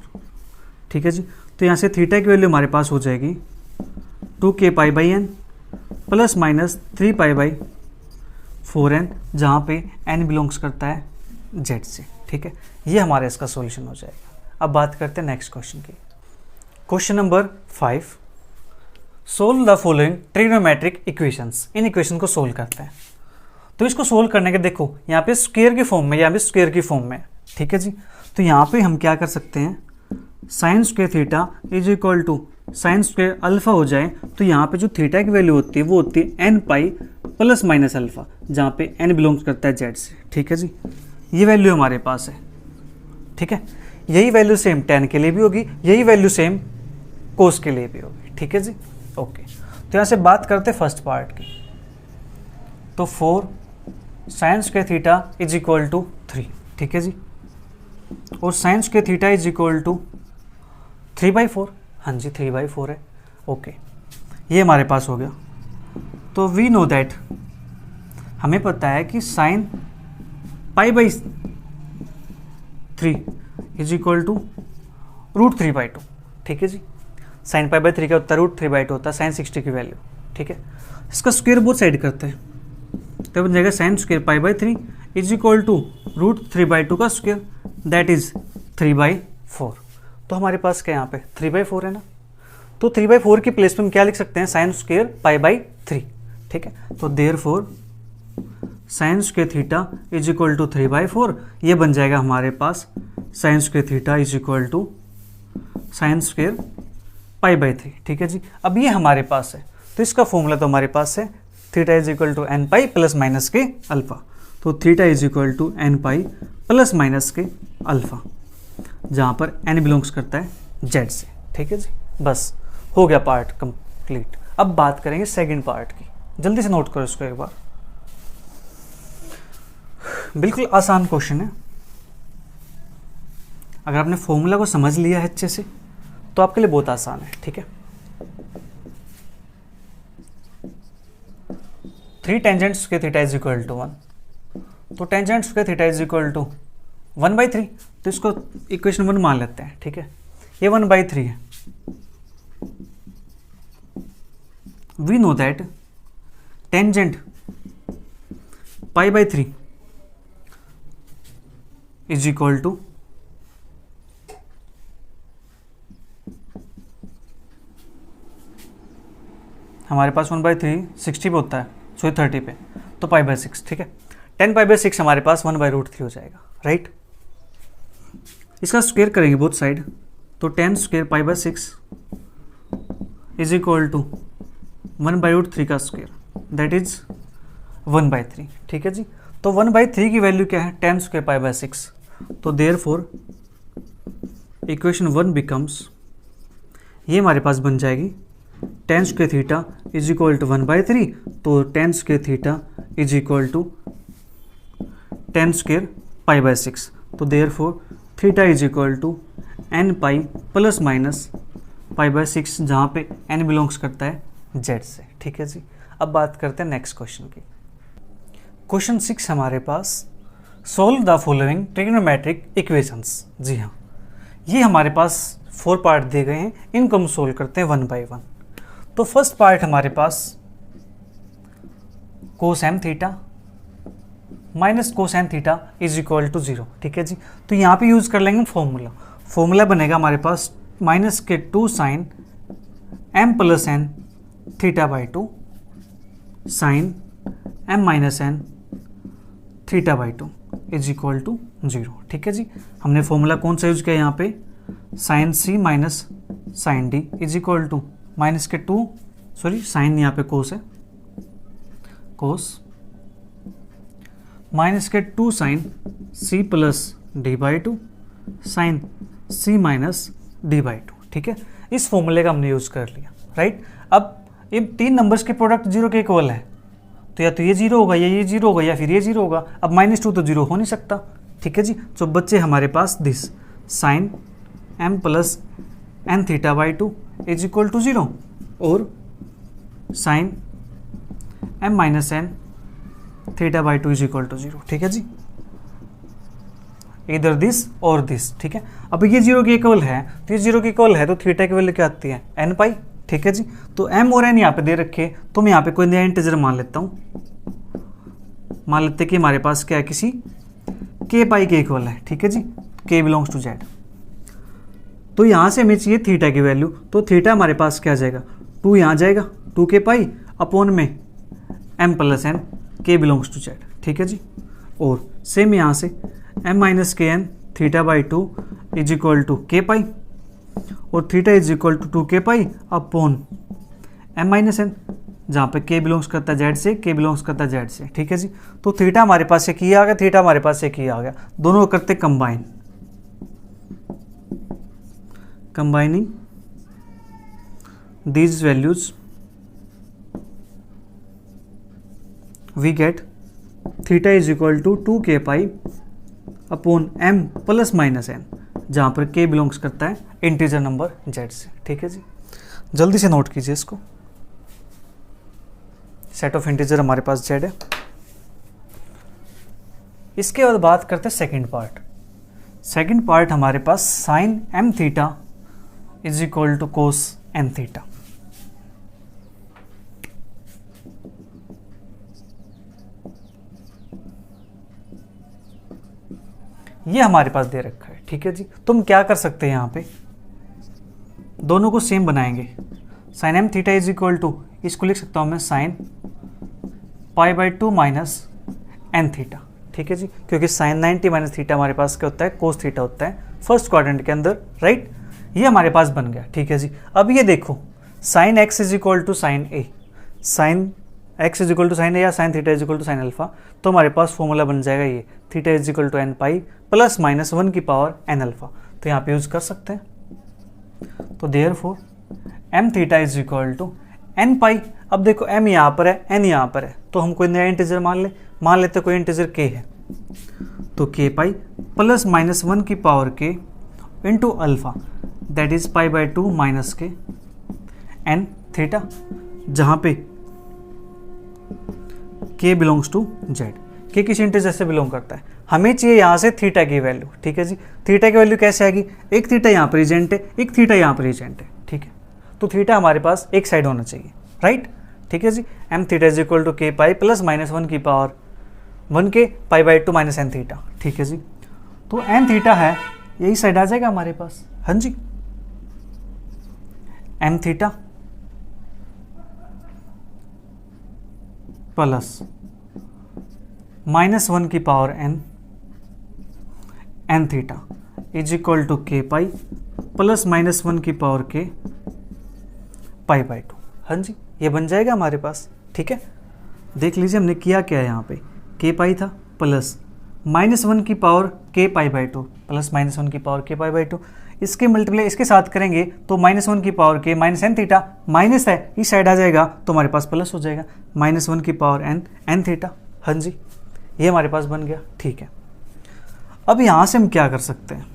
A: ठीक है जी। तो यहाँ से थीटा की वैल्यू हमारे पास हो जाएगी 2k π/n plus minus 3π/4n, जहाँ पे n बिलोंग्स करता है z से, ठीक है। ये हमारा इसका सॉल्यूशन हो जाएगा। अब बात करते हैं नेक्स्ट क्वेश्चन की। Question number 5, solve the following trigonometric equations. In equation को सोल्व करते हैं। तो इसको सोल्व करने के देखो यहाँ पे स्क्वायर की फॉर्म में, यहाँ पे स्क्वायर की फॉर्म में, ठीक है जी। तो यहाँ पे हम क्या कर सकते हैं, sine square theta is equal to sine square alpha हो जाए, तो यहाँ पे जो थीटा की वैल्यू होती है वो होती है nπ प्लस माइनस अल्फा, जहाँ पे n बिलोंग्स करता है z से, ठीक है जी। ये वैल्यू हमारे पास है, ठीक है। यही वैल्यू सेम tan के लिए भी होगी, यही वैल्यू सेम कोस के लिए भी होगी, ठीक है जी, ओके। तो यहाँ से बात करते हैं फर्स्ट पार्ट की। तो 4 sine square theta is equal to 3, ठीक है जी, और sine square theta is equal to 3/4, हाँ जी 3/4 है, ओके। ये हमारे पास हो गया। तो वी नो दैट, हमें पता है कि साइन π/3 इज इक्वल टू √3/2, ठीक है जी। साइन π/3 का होता है √3/2 होता है साइन 60 की वैल्यू, ठीक है। इसका स्क्वायर बोथ साइड करते हैं, तो बन जाएगा sine square π/3 is equal to √3/2 का स्क्वायर, दैट इज 3/4। तो हमारे पास क्या यहाँ पे 3/4 है ना, तो 3/4 की प्लेस पे हम क्या लिख सकते हैं, साइन स्क्वायर π/3, ठीक है। तो therefore sine square theta is equal to 3/4, ये बन जाएगा हमारे पास sine square theta is equal to sine square π/3, ठीक है जी। अब ये हमारे पास है, तो इसका फॉर्मूला तो हमारे पास है theta is equal to nπ plus minus के अल्फा। तो theta is equal to nπ plus minus के अल्फा, जहाँ पर n बिलोंग्स करता है z से, ठीक है जी। बस हो गया पार्ट कंप्लीट। अब बात करेंगे सेकंड पार्ट की, जल्दी से नोट करो इसको एक बार। बिल्कुल आसान क्वेश्चन है, अगर आपने फॉर्मूला को समझ लिया है अच्छे से तो आपके लिए बहुत आसान है, ठीक है। 3 tangent square theta is equal to 1, तो tangent square theta is equal to 1/3, तो इसको इक्वेशन 1 मान लेते हैं, ठीक है। ये 1/3 है। We know that tangent π/3 is equal to हमारे पास 1/3 60 पे होता है, सॉरी 30 पे, तो π/6, ठीक है। 10π/6 हमारे पास 1/√3 हो जाएगा, राइट। इसका स्क्वायर करेंगे बोथ साइड, तो 10 स्क्वायर π/6 इज इक्वल टू 1/√3 का स्क्वायर, दैट इज 1/3, ठीक है जी। तो 1/3 की वैल्यू क्या है, 10 स्क्वायर π/6, तो देयरफॉर इक्वेशन 1 बिकम्स, ये हमारे पास बन जाएगी tan square theta is equal to 1/3, तो tan square theta is equal to tan square π/6, तो therefore theta is equal to n pi plus minus π/6, जहाँ पे n बिलोंग्स करता है z से। ठीक है जी। अब बात करते हैं नेक्स्ट क्वेश्चन की। क्वेश्चन 6 हमारे पास, solve the following trigonometric equations. जी हाँ, ये हमारे पास 4 पार्ट दिए गए हैं, इनको हम सोल्व करते हैं 1 बाय 1। तो फर्स्ट पार्ट हमारे पास cos m theta minus cos n theta is equal to 0। ठीक है जी। तो यहाँ पे यूज कर लेंगे फॉर्मूला बनेगा हमारे पास माइनस के 2 sine m plus n theta by 2 sine m minus n theta by 2 is equal to 0। ठीक है जी। हमने फॉर्मूला कौन सा यूज किया यहाँ पे, sine c minus sine d is equal to minus के 2, सॉरी साइन यहाँ पे कोस है, कोस माइनस के 2 sine c plus d by 2 sine c minus d by 2। ठीक है, इस फॉर्मूले का हमने यूज कर लिया, राइट। अब ये 3 नंबर्स के प्रोडक्ट 0 के इक्वल है, तो या तो ये 0 होगा या ये 0 होगा या फिर ये 0 होगा। अब -2 तो 0 हो नहीं सकता। ठीक है जी। तो बच्चे हमारे पास this sine m plus n theta by 2 is equal to 0 और sine m minus n theta by 2 is equal to 0। ठीक है जी, इधर दिस और दिस। ठीक है, अब ये 0 के इक्वल है, तो ये 0 के इक्वल है, तो थीटा की वैल्यू क्या आती है, n पाई। ठीक है जी। तो m और n यहाँ पे दे रखे, तो मैं यहाँ पे कोई नया इंटीजर मान लेता हूँ, मान लेते कि हमारे पास क्या है, किसी k पाई के इक्वल है। ठीक है जी, k बिलोंग्स टू z। तो यहाँ से हमें चाहिए थीटा की वैल्यू, तो थीटा हमारे पास क्या आ जाएगा, 2 यहाँ जाएगा, 2k पाई अपॉन में m plus n, k belongs to z। ठीक है जी। और सेम यहाँ से m माइनस के n theta by 2 is equal to k pi, और theta is equal to 2k pi upon m minus n, जहाँ पे k बिलोंग्स करता है z से, k बिलोंग्स करता है z से। ठीक है जी। तो थीटा हमारे पास एक ही आ गया, थीटा हमारे पास एक ही आ गया, दोनों करते combine, combining these values we get theta is equal to 2k pi upon m plus minus n, जहाँ पर k बिलोंग्स करता है इंटीजर नंबर z से। ठीक है जी, जल्दी से नोट कीजिए इसको। सेट ऑफ इंटीजर हमारे पास z है। इसके बाद बात करते हैं सेकंड पार्ट। सेकंड पार्ट हमारे पास sine m theta is equal to cos n theta. ये हमारे पास दे रखा है। ठीक है जी। तुम क्या कर सकते हैं, यहाँ पे दोनों को सेम बनाएंगे। Sine m theta is equal to, इसको लिख सकता हूँ मैं sine pi by 2 minus n theta. ठीक है जी, क्योंकि साइन 90 माइनस थीटा हमारे पास क्या होता है, कोस थीटा होता है फर्स्ट क्वाड्रेंट के अंदर, राइट। ये हमारे पास बन गया। ठीक है जी। अब ये देखो sine x is equal to sine a, sine x is equal to sine a या sine theta is equal to sine alpha, तो हमारे पास फॉर्मूला बन जाएगा ये theta is equal to n pi plus minus 1 की पावर n अल्फा। तो यहाँ पे यूज कर सकते हैं। तो therefore m theta is equal to n pi. अब देखो m यहाँ पर है, n यहाँ पर है, तो हम कोई नया इंटीजर मान लेते कोई इंटीजर k है, तो k पाई प्लस माइनस 1 की power k into alpha, that is pi by 2 minus के n थीटा, जहाँ पे k belongs to z। k किसी इंटीजर से बिलोंग करता है, हमें चाहिए यहाँ से थीटा की वैल्यू। ठीक है जी। थीटा की वैल्यू कैसे आएगी, एक थीटा यहाँ प्रेजेंट है, एक थीटा यहाँ प्रेजेंट है। ठीक है, तो थीटा हमारे पास एक साइड होना चाहिए, राइट। ठीक है जी। m theta is equal to k pi plus minus 1 की power 1k pi by 2 minus n theta. ठीक है जी। तो n थीटा है, यही साइड आ जाएगा हमारे पास। हाँ जी, m थीटा प्लस माइनस 1 की power n theta is equal to k pi plus minus 1 की पावर k पाई बाई 2। हाँ जी, ये बन जाएगा हमारे पास। ठीक है, देख लीजिए हमने किया क्या है, यहाँ पे k पाई था प्लस माइनस 1 की power k pi by 2 plus minus 1 की पावर k पाई बाई 2, इसके मल्टीप्लाई इसके साथ करेंगे तो -1 की पावर के माइनस एन थीटा, माइनस है इस साइड आ जाएगा तो हमारे पास प्लस हो जाएगा -1 की पावर एन थीटा। हाँ जी, ये हमारे पास बन गया। ठीक है, अब यहाँ से हम क्या कर सकते हैं,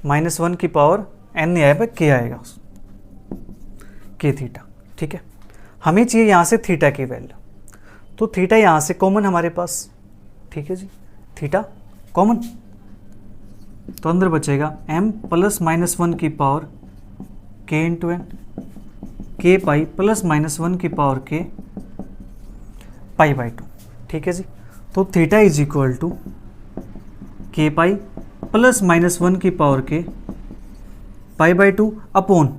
A: -1 की पावर एन नहीं आएगा, के आएगा, के थीटा। ठीक है, हमें चाहिए यहाँ से थीटा की वैल्यू, तो थीटा यहाँ से कॉमन हमारे पास। ठीक है जी, थीटा कॉमन, तो अंदर बचेगा m प्लस -1 की पावर k इंटू एन, के पाई प्लस -1 की पावर के पाई बाई 2। ठीक है जी, तो थीटा इज इक्वल टू के पाई प्लस -1 की पावर के pi by 2 upon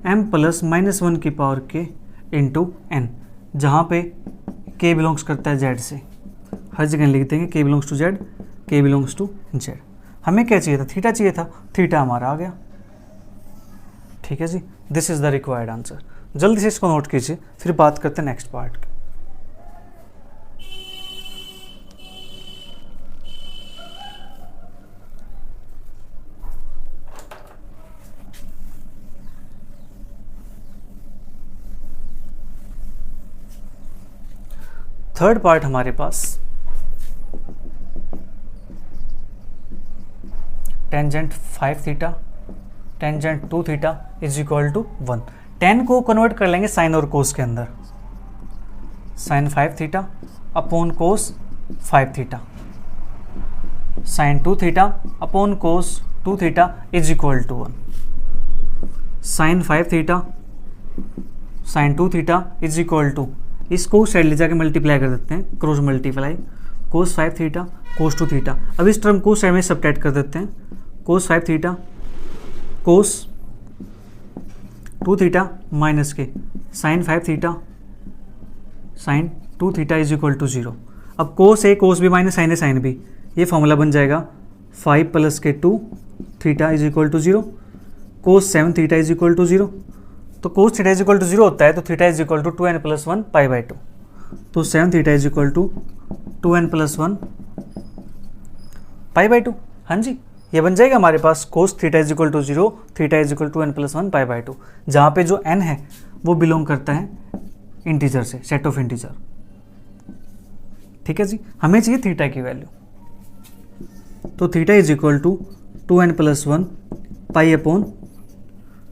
A: m plus -1 की पावर के इंटू एन, जहाँ पे k बिलोंग्स करता है z से। हर जगह लिख देंगे k belongs to z, k belongs to z। हमें क्या चाहिए था, थीटा चाहिए था, थीटा हमारा आ गया। ठीक है जी, this is the required answer. जल्दी से इसको नोट कीजिए, फिर बात करते हैं नेक्स्ट पार्ट की। थर्ड पार्ट हमारे पास tangent 5 theta tangent 2 theta is equal to 1। Tan को कन्वर्ट कर लेंगे साइन और कोस के अंदर, sine 5 theta upon cos 5 theta, sine 2 theta upon cos 2 theta is equal to 1। Sine 5 theta sine 2 theta is equal to, इसको side ले जाके multiply कर देते हैं, क्रॉस मल्टीप्लाई, कोस 5 थीटा कोस 2 थीटा। अब इस टर्म को साइड में सबट्रैक्ट कर देते हैं, cos 5 theta cos 2 theta minus के sine 5 theta sine 2 theta is equal to 0। अब cos a cos b minus sine a sine b, ये फॉर्मूला बन जाएगा 5 प्लस के 2 theta is equal to 0, cos 7 theta is equal to 0। तो cos theta is equal to 0 होता है, तो theta is equal to 2n plus 1 pi by 2, तो 7 theta is equal to 2n plus 1 pi by 2। हाँ जी, ये बन जाएगा हमारे पास cos theta is equal to 0, theta is equal to n plus 1 pi by 2, जहाँ पे जो n है वो बिलोंग करता है इंटीजर से, सेट ऑफ इंटीजर। ठीक है जी, हमें चाहिए थीटा की वैल्यू, तो theta is equal to 2n plus 1 pi upon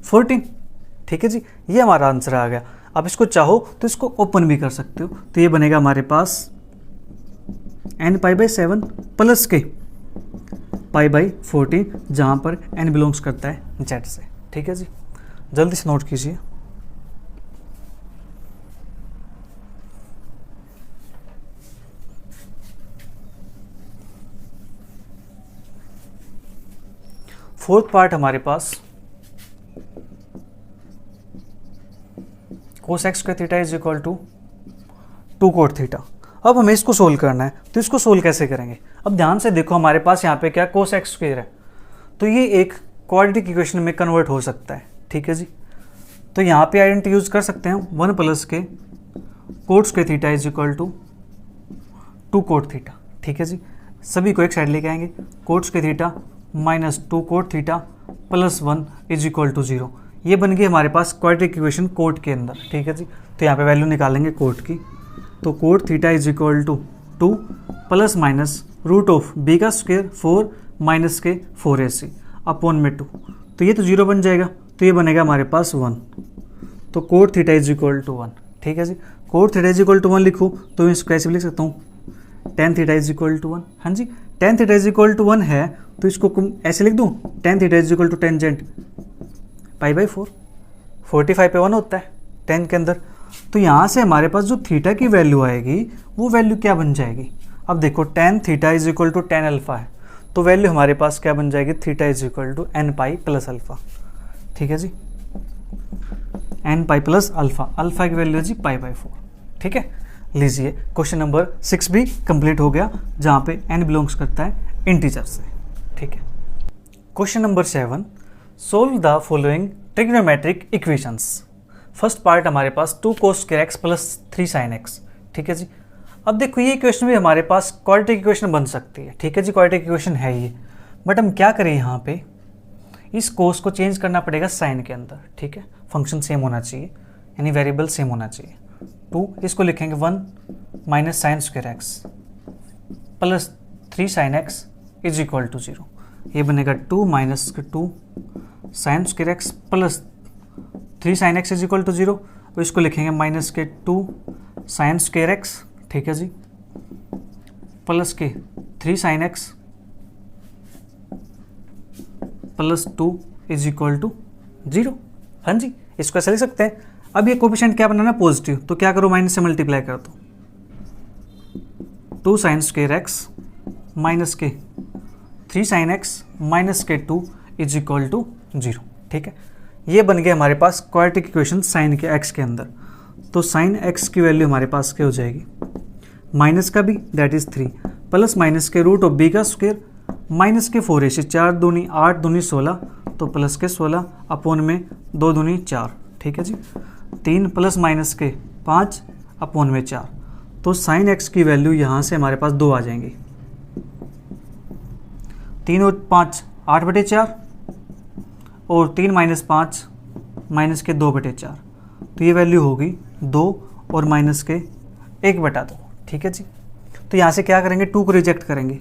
A: 14। ठीक है जी, ये हमारा आंसर आ गया। अब इसको चाहो तो इसको ओपन भी कर सकते हो, तो ये बनेगा हमारे पास n पाई बाई 7 प्लस के पाई बाई 14, जहाँ पर n बिलोंग्स करता है z से। ठीक है जी, जल्दी से नोट कीजिए। फोर्थ पार्ट हमारे पास cos x square theta is equal to 2 cot theta. अब हमें इसको सोल्व करना है, तो इसको सोल्व कैसे करेंगे। अब ध्यान से देखो, हमारे पास यहाँ पे क्या कोस एक्स स्क्वायर है, तो ये एक क्वाड्रेटिक इक्वेशन में कन्वर्ट हो सकता है। ठीक है जी, तो यहाँ पे आइडेंटिटी यूज कर सकते हैं, 1 प्लस के cot square theta is equal to 2 cot theta. ठीक है जी, सभी को एक साइड लेके आएंगे, cot square theta minus 2 cot theta plus 1 is equal to 0। ये बन गई हमारे पास क्वाड्रेटिक इक्वेशन कोट के अंदर। ठीक है जी, तो यहाँ पे वैल्यू निकालेंगे कोट की, तो cot theta is equal to 2 plus minus root of B का स्क्वायर 4 माइनस के 4ac अपॉन में 2, तो ये तो 0 बन जाएगा, तो ये बनेगा हमारे पास 1, तो cot theta is equal to 1। ठीक है जी, cot theta is equal to 1 लिखूँ तो मैं इसको कैसे भी लिख सकता हूँ, tan theta is equal to 1। हाँ जी, tan theta is equal to 1 है, तो इसको ऐसे लिख दूँ, tan theta is equal to tangent pi by 4, 45 पे 1 होता है 10 के अंदर, तो यहाँ से हमारे पास जो थीटा की वैल्यू आएगी वो वैल्यू क्या बन जाएगी। अब देखो tan theta is equal to tan alpha है, तो वैल्यू हमारे पास क्या बन जाएगी, theta is equal to n pi plus alpha. ठीक है जी, n pi plus alpha, alpha की वैल्यू है जी पाई बाई 4। ठीक है, लीजिए क्वेश्चन नंबर 6 भी कंप्लीट हो गया, जहाँ पे n बिलोंग्स करता है इंटीजर से। ठीक है, question number 7, solve the following trigonometric equations. First part हमारे पास 2 cos square x plus 3 sin x। ठीक है जी, अब देखो ये इक्वेशन भी हमारे पास क्वाड्रेटिक इक्वेशन बन सकती है, ठीक है जी, क्वाड्रेटिक इक्वेशन है ये। बट हम क्या करें यहाँ पे, इस कोस को चेंज करना पड़ेगा साइन के अंदर, ठीक है, फंक्शन सेम होना चाहिए, यानी वेरिएबल सेम होना चाहिए। 2 इसको लिखेंगे 1 minus sine square x plus 3 sine x is equal to 0। ये बनेगा 2 minus 2 sine square x plus 3 sine x is equal to 0। तो इसको लिखेंगे माइनस के 2 साइन स्क्वायर एक्स, ठीक है जी, प्लस के 3 sine x plus 2 is equal to 0। हाँ जी, इसको ऐसे लिख सकते हैं। अब ये कोफिशिएंट क्या बनाना, पॉजिटिव, तो क्या करो, माइनस से मल्टीप्लाई कर दो। 2 साइन स्क्वायर एक्स माइनस के 3 साइन एक्स माइनस के 2 इज इक्वल टू 0, ठीक है। ये बन गया हमारे पास क्वाड्रेटिक इक्वेशन साइन के एक्स के अंदर। तो साइन एक्स की वैल्यू हमारे पास क्या हो जाएगी, माइनस का भी दैट इज 3 प्लस माइनस के रूट ऑफ बी का स्क्वायर माइनस के 4 ऐसे 4 दूनी 8 दूनी 16, तो प्लस के 16 अपॉन में 2 दूनी 4, ठीक है जी, 3 प्लस माइनस के 5 अपॉन में 4। तो साइन एक्स की वैल्यू यहाँ से हमारे पास 2 आ जाएंगी। 3 और 5 8/4 और 3 माइनस 5 माइनस के 2/4, तो ये वैल्यू होगी 2 और माइनस के 1/2, ठीक है जी। तो यहाँ से क्या करेंगे, 2 को रिजेक्ट करेंगे,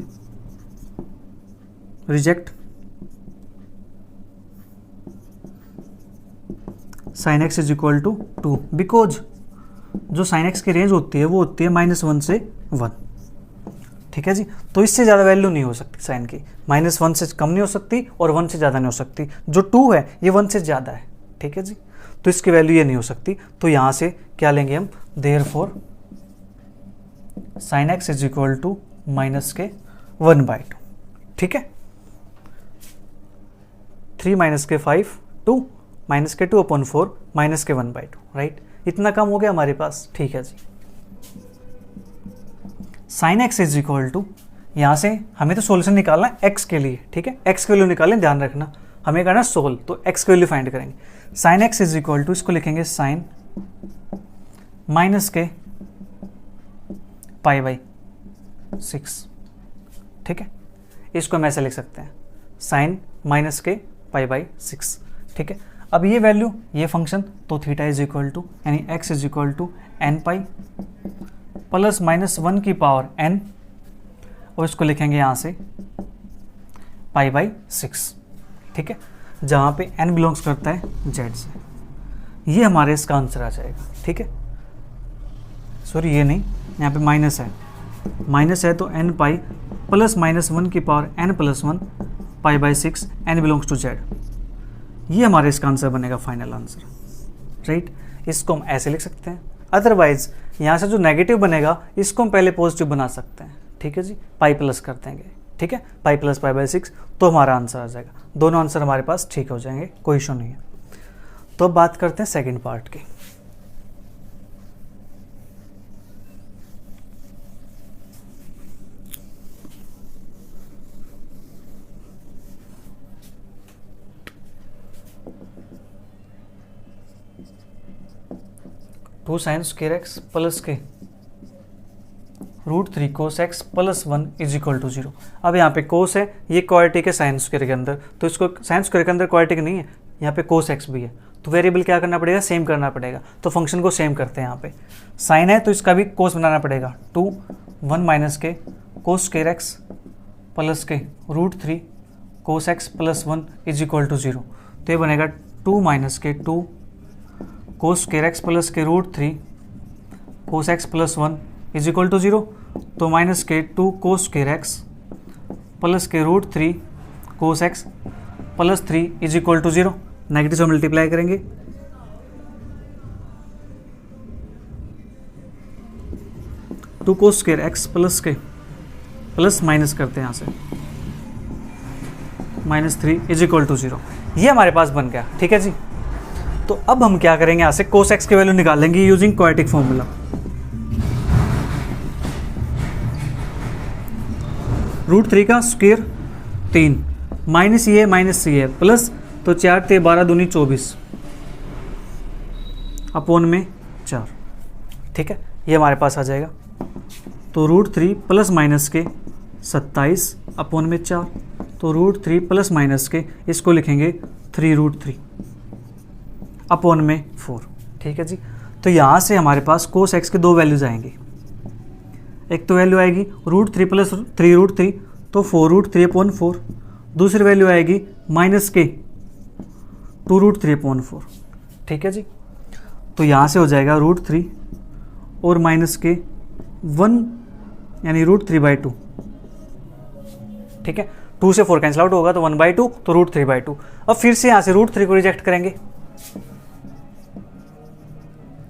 A: reject sine x is equal to 2, because जो साइन एक्स की रेंज होती है वो होती है -1 से 1, ठीक है जी। तो इससे ज़्यादा वैल्यू नहीं हो सकती साइन की, -1 से कम नहीं हो सकती और 1 से ज़्यादा नहीं हो सकती। जो 2 है ये 1 से ज़्यादा है, ठीक है जी, तो इसकी वैल्यू ये नहीं हो सकती। तो यहाँ से क्या लेंगे हम, therefore sine x is equal to minus के 1/2, ठीक है। 3 माइनस के 5 2 माइनस के 2 अपॉन 4 माइनस के 1/2, राइट। इतना कम हो गया हमारे पास, ठीक है जी। Sine x is equal to, यहाँ से हमें तो सोल्यूशन निकालना है एक्स के लिए, ठीक है, एक्स की वैल्यू निकालें, ध्यान रखना हमें करना सोल्व, तो एक्स की वैल्यू फाइंड करेंगे। Sine x is equal to, इसको लिखेंगे साइन माइनस के π/6, ठीक है, इसको हम ऐसे लिख सकते हैं, साइन माइनस के π/6, ठीक है। अब ये वैल्यू, ये फंक्शन, तो थीटा इज इक्वल टू, यानी x is equal to nπ plus -1 की पावर n, और इसको लिखेंगे यहाँ से π/6, ठीक है, जहाँ पे n बिलोंग्स करता है z से। ये हमारे इसका आंसर आ जाएगा, ठीक है। सॉरी ये नहीं, यहाँ पे माइनस है तो nπ प्लस -1 की power n+1 π/6 n belongs to z। ये हमारे इसका आंसर बनेगा, फाइनल आंसर, राइट। इसको हम ऐसे लिख सकते हैं, अदरवाइज यहाँ से जो नेगेटिव बनेगा इसको हम पहले पॉजिटिव बना सकते हैं, ठीक है जी, पाई प्लस कर देंगे, ठीक है, पाई प्लस π/6, तो हमारा आंसर आ जाएगा। दोनों आंसर हमारे पास ठीक हो जाएंगे, कोई इशू नहीं है। तो अब बात करते हैं सेकंड पार्ट की। Two sine square x plus के √3 cos x plus 1 is equal to 0। अब यहाँ पे कोस है, ये क्वाड्रेटिक है साइन स्क्वायर के अंदर, तो इसको साइन स्क्वायर के अंदर क्वाड्रेटिक नहीं है, यहाँ पे cos x भी है, तो वेरिएबल क्या करना पड़ेगा, सेम करना पड़ेगा। तो फंक्शन को सेम करते हैं, यहाँ पे साइन है तो इसका भी कोस बनाना पड़ेगा, 2 1 माइनस के cos स्क्वायर x प्लस के √3 cos x plus 1 is equal to 0। तो ये बनेगा 2 माइनस के 2 cos स्क्वायर x प्लस के √3 cos x plus 1 is equal to 0। तो माइनस के 2 cos स्क्वायर x प्लस के √3 cos x plus 3 is equal to 0। Negative से मल्टीप्लाई करेंगे, two cos square x plus के प्लस माइनस करते हैं यहाँ से -3 इज इक्वल टू 0। ये हमारे पास बन गया, ठीक है जी। तो अब हम क्या करेंगे, यहाँ से cos x की वैल्यू निकालेंगे यूजिंग क्वाड्रेटिक फॉर्मूला। √3 का स्क्वायर 3 माइनस ये प्लस, तो 4 × 12 = 24 अपॉन में 4, ठीक है, ये हमारे पास आ जाएगा। तो √3 प्लस माइनस के 27 अपॉन में 4, तो √3 प्लस माइनस के इसको लिखेंगे 3√3 अपॉन में 4। ठीक है जी। तो यहाँ से हमारे पास कोस एक्स के दो वैल्यूज आएंगी, एक तो वैल्यू आएगी √3 प्लस 3√3 तो 4√3 अपॉन 4, दूसरी वैल्यू आएगी माइनस के 2√3 अपॉन 4। ठीक है जी। तो यहाँ से हो जाएगा √3 और माइनस के 1 यानी √3/2। ठीक है, 2 से 4 कैंसिल आउट होगा तो 1/2 तो √3/2। अब फिर से यहाँ से √3 को रिजेक्ट करेंगे,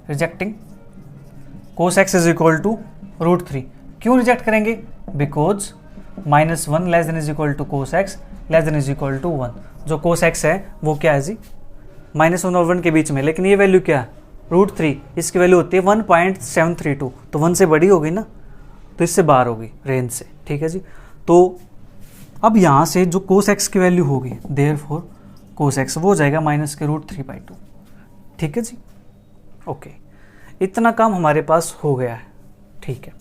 A: rejecting cos x is equal to √3। क्यों रिजेक्ट करेंगे? Because -1 less than is equal to cos x less than is equal to 1। जो कोस एक्स है वो क्या है जी, -1 और 1 के बीच में, लेकिन ये वैल्यू क्या है √3, इसकी वैल्यू होती है 1.732, तो 1 से बड़ी होगी ना, तो इससे बाहर होगी रेंज से। ठीक है जी। तो अब यहाँ से जो कोस एक्स की वैल्यू होगी देयरफॉर कोस एक्स वो हो जाएगा -√3/2। ठीक है जी। ओके, इतना काम हमारे पास हो गया है। ठीक है,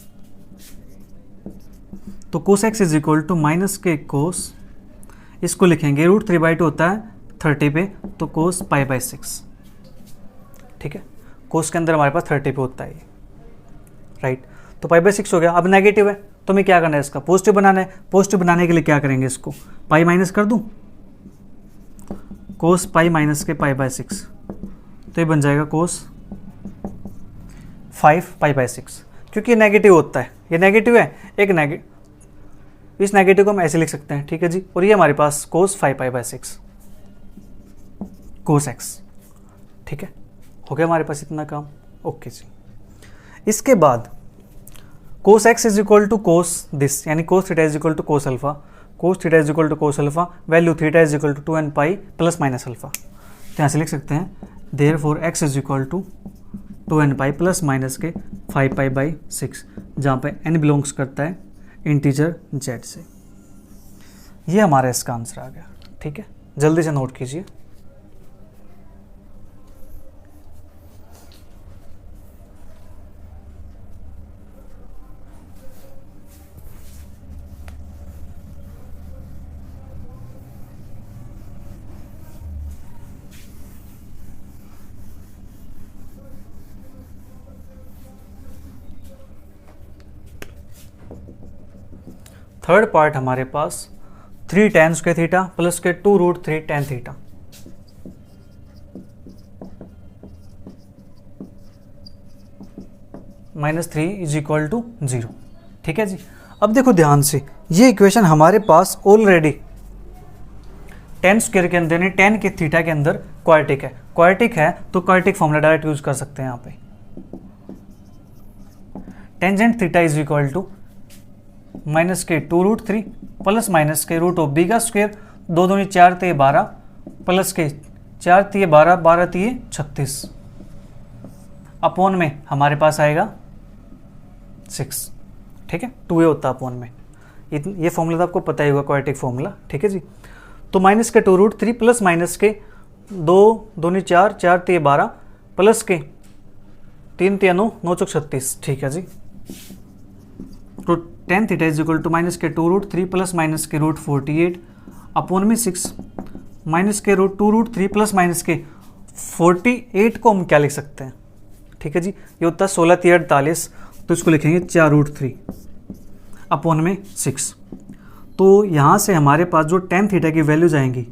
A: तो cos x is equal to minus के कोस, इसको लिखेंगे √3/2 होता है 30 पे, तो कोस π/6। ठीक है, कोस के अंदर हमारे पास 30 पे होता है ये, राइट। तो π/6 हो गया। अब नेगेटिव है तो हमें क्या करना है, इसका पॉजिटिव बनाना है। पॉजिटिव बनाने के लिए क्या करेंगे, इसको पाई माइनस कर दूं, कोस पाई माइनस के π/6, तो ये बन जाएगा कोस 5 π/6। क्योंकि ये नेगेटिव होता है, ये नेगेटिव है, एक इस नेगेटिव को हम ऐसे लिख सकते हैं। ठीक है जी। और ये हमारे पास कोस 5 π/6 कोस एक्स। ठीक है, हो गया हमारे पास इतना काम। ओके जी। इसके बाद cos x is equal to cos this, यानी cos theta is equal to cos alpha, cos theta is equal to cos alpha, value theta is equal to 2n pi plus minus alpha. तो यहाँ से लिख सकते हैं therefore x is equal to 2n pi plus minus के 5π/6, जहाँ पे n belongs करता है इंटीजर z से। ये हमारा इसका आंसर आ गया। ठीक है, जल्दी से नोट कीजिए। थर्ड पार्ट हमारे पास 3 tan स्क्वायर थीटा प्लस के 2√3 tan theta. -3 is equal to 0। ठीक है जी। अब देखो ध्यान से, ये इक्वेशन हमारे पास ऑलरेडी tan स्क्वायर के अंदर, tan के थीटा के अंदर क्वाड्रेटिक है। क्वाड्रेटिक है तो क्वाड्रेटिक फॉर्मूला डायरेक्ट यूज कर सकते हैं यहाँ पे। Tangent theta is equal to minus के 2√3 प्लस माइनस के रूट ऑफ बी का स्क्वायर, 2 दूनी 4 ते 12 प्लस के 4 तिये 12 12 तिये 36 अपॉन में हमारे पास आएगा 6। ठीक है, 2a होता है अपॉन में। ये फॉर्मूला तो आपको पता ही होगा, क्वाड्रेटिक फॉर्मूला। ठीक है जी। तो माइनस के 2√3 प्लस माइनस के 2 दूनी 4 4 तिये 12 प्लस के 3 तिया 9 9 चौक 36। ठीक है जी। तो tan theta is equal to minus के 2√3 प्लस माइनस के √48 अपॉन में 6, माइनस के 2√3 प्लस माइनस के 48 को हम क्या लिख सकते हैं। ठीक है जी, ये होता है 16 तिया 48, तो इसको लिखेंगे 4√3 अपॉन में 6। तो यहाँ से हमारे पास जो tan थीटा की वैल्यूज आएंगी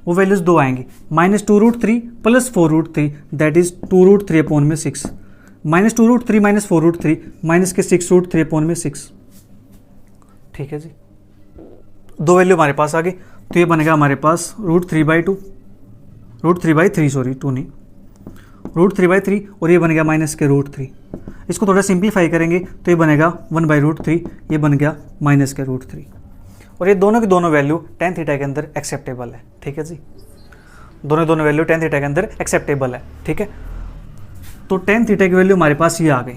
A: वो वैल्यूज दो आएंगी, -2√3 प्लस 4√3 दैट इज 2√3 अपॉन में 6, -2√3 माइनस 4√3 माइनस के 6√3 अपॉन में 6। ठीक है जी, दो वैल्यू हमारे पास आ गई। तो ये बनेगा हमारे पास √3/2 √3/3 सॉरी 2 नहीं, √3/3 और ये बनेगा माइनस के √3। इसको थोड़ा सिंप्लीफाई करेंगे तो ये बनेगा 1/√3, ये बन गया माइनस के √3। और ये दोनों की दोनों वैल्यू tan थीटा के अंदर एक्सेप्टेबल है। ठीक है जी, दोनों वैल्यू tan थीटा के अंदर एक्सेप्टेबल है। ठीक है, तो tan थीटा की वैल्यू हमारे पास ये आ गई,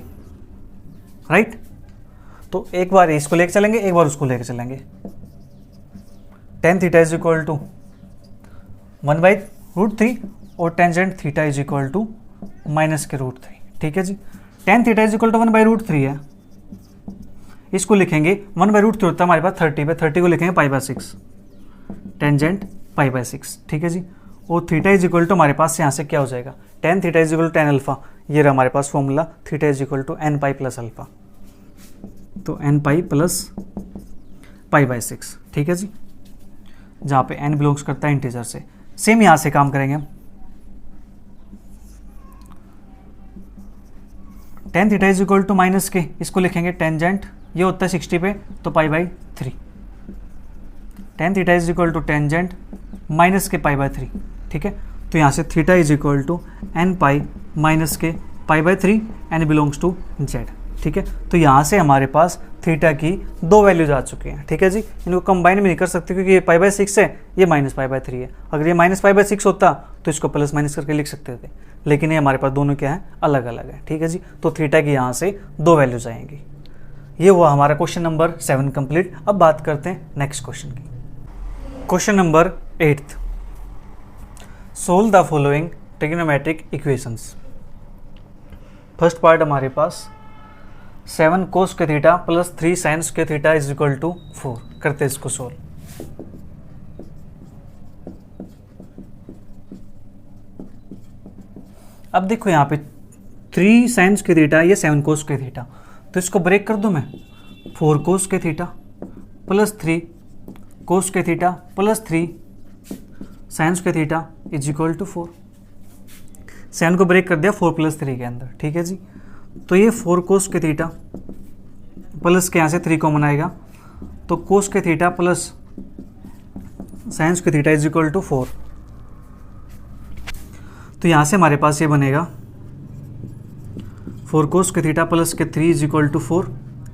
A: राइट। तो एक बार इसको लेके चलेंगे, एक बार उसको लेके चलेंगे। tan theta is equal to 1/√3 और tangent theta is equal to minus के √3। ठीक है जी, tan theta is equal to 1/√3 है, इसको लिखेंगे 1/√3 होता है हमारे पास 30 पे, 30 को लिखेंगे π/6, टेंजेंट π/6, ठीक है जी। और थीटा इज इक्वल टू हमारे पास यहाँ से क्या हो जाएगा, tan theta is equal to tan alpha, ये रहा हमारे पास formula, theta is equal to n pi plus alpha, तो n पाई प्लस π/6, ठीक है जी, जहाँ पे n बिलोंग्स करता है इंटीजर से। सेम यहाँ से काम करेंगे हम, tan theta is equal to minus के, इसको लिखेंगे टेंजेंट, ये होता है 60 पे तो π/3, tan theta is equal to tangent minus के π/3, ठीक है। तो यहाँ से theta is equal to n pi minus के π/3, n बिलोंग्स टू z, ठीक है। तो यहाँ से हमारे पास थीटा की दो वैल्यूज आ चुकी हैं, ठीक है जी। इनको कंबाइन भी नहीं कर सकते क्योंकि ये π/6 है, ये माइनस π/3 है। अगर ये माइनस π/6 होता तो इसको प्लस माइनस करके लिख सकते थे, लेकिन ये हमारे पास दोनों क्या है, अलग अलग है, ठीक है जी। तो थीटा की यहाँ से दो वैल्यूज आएंगी। ये हुआ हमारा क्वेश्चन नंबर 7 कंप्लीट। अब बात करते हैं नेक्स्ट क्वेश्चन की। Question number 8, solve the following trigonometric equations. First part हमारे पास 7 कोस के थीटा प्लस 3 साइंस के थीटा इज इक्वल टू 4, करते इसको सोल्व। अब देखो यहाँ पे 3 साइंस के थीटा, ये 7 कोस के थीटा, तो इसको ब्रेक कर दूं मैं, 4 कोस के थीटा प्लस 3 कोस के थीटा प्लस 3 साइंस के थीटा इज इक्वल टू 4। 7 को ब्रेक कर दिया 4 प्लस 3 के अंदर, ठीक है जी। तो ये 4 कोस के थीटा प्लस के यहाँ से 3 कॉमन आएगा, तो कोस के थीटा प्लस साइंस के थीटा इज इक्वल टू 4। तो यहाँ से हमारे पास ये बनेगा 4 कोस के थीटा प्लस के 3 इज इक्वल टू 4,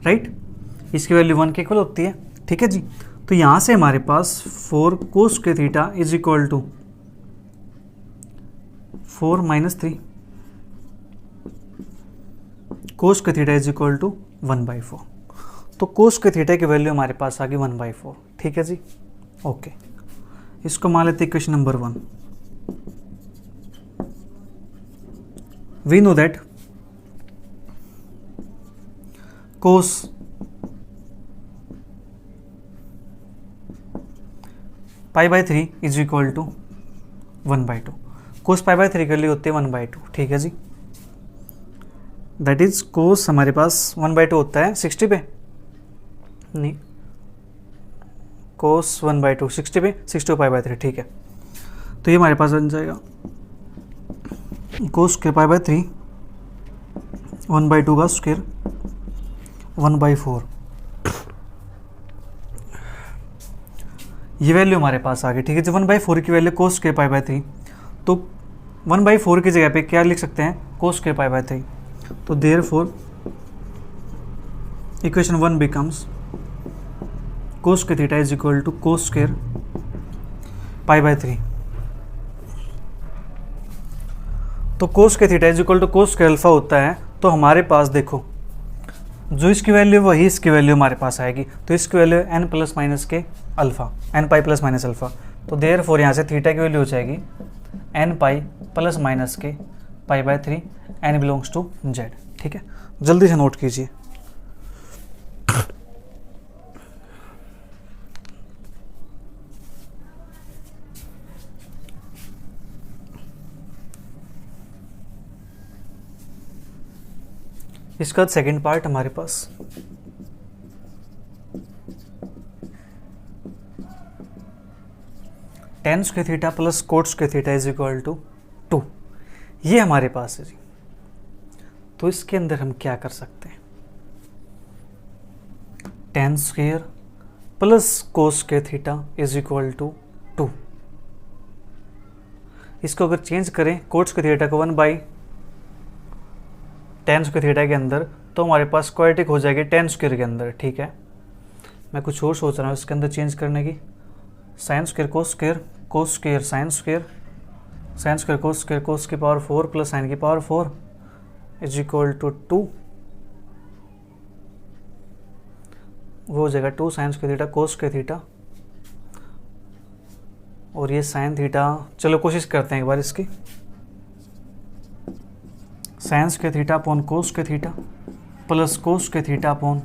A: राइट। इसकी वैल्यू 1 के इक्वल होती है, ठीक है जी। तो यहाँ से हमारे पास 4 कोस के theta is equal to 4 minus 3 cos के थीटा इज इक्वल टू 1/4। तो कोस के थीटा की वैल्यू हमारे पास आ गई 1/4, ठीक है जी, ओके। इसको मान लेते equation number 1। We know that cos π/3 is equal to 1/2। Cos π/3 के लिए होते हैं 1/2, ठीक है जी। दैट इज कोस हमारे पास 1/2 होता है 60 पे, नहीं, कोस 1/2 60 पे, 60 π/3, ठीक है। तो ये हमारे पास बन जाएगा कोस के π/3 1/2 का स्क्वायर 1/4। ये वैल्यू हमारे पास आ गई, ठीक है जी। 1/4 की वैल्यू कोस के π/3, तो 1/4 की जगह पे क्या लिख सकते हैं, कोस के π/3। तो देयरफॉर इक्वेशन 1 बिकम्स कोस के theta is equal to cos square π/3। तो कोस के theta is equal to cos square alpha होता है। तो हमारे पास देखो जो इसकी वैल्यू वही इसकी वैल्यू हमारे पास आएगी, तो इसकी वैल्यू n प्लस माइनस के alpha, n pi plus minus alpha. तो देयरफॉर यहाँ से थीटा की वैल्यू हो जाएगी n पाई प्लस माइनस के π/3, n बिलोंग्स टू z, ठीक है। जल्दी से नोट कीजिए। इसका सेकंड पार्ट हमारे पास tan square theta plus cot square theta is equal to 2, ये हमारे पास है जी। तो इसके अंदर हम क्या कर सकते हैं, tan square plus cos square theta is equal to 2। इसको अगर चेंज करें कोट स्क्वायर थीटा को 1/tan स्क्वायर थीटा के अंदर, तो हमारे पास क्वाड्रेटिक हो जाएगी tan स्क्वायर के अंदर, ठीक है। मैं कुछ और सोच रहा हूँ इसके अंदर चेंज करने की, sine square cos square sine square cos square कोस की पावर 4 प्लस साइन की पावर 4 इज इक्वल टू 2। वो हो जाएगा 2 sine square theta cos square theta, और ये साइन थीटा, चलो कोशिश करते हैं एक बार इसकी, sine square theta upon cos square theta plus cos square theta upon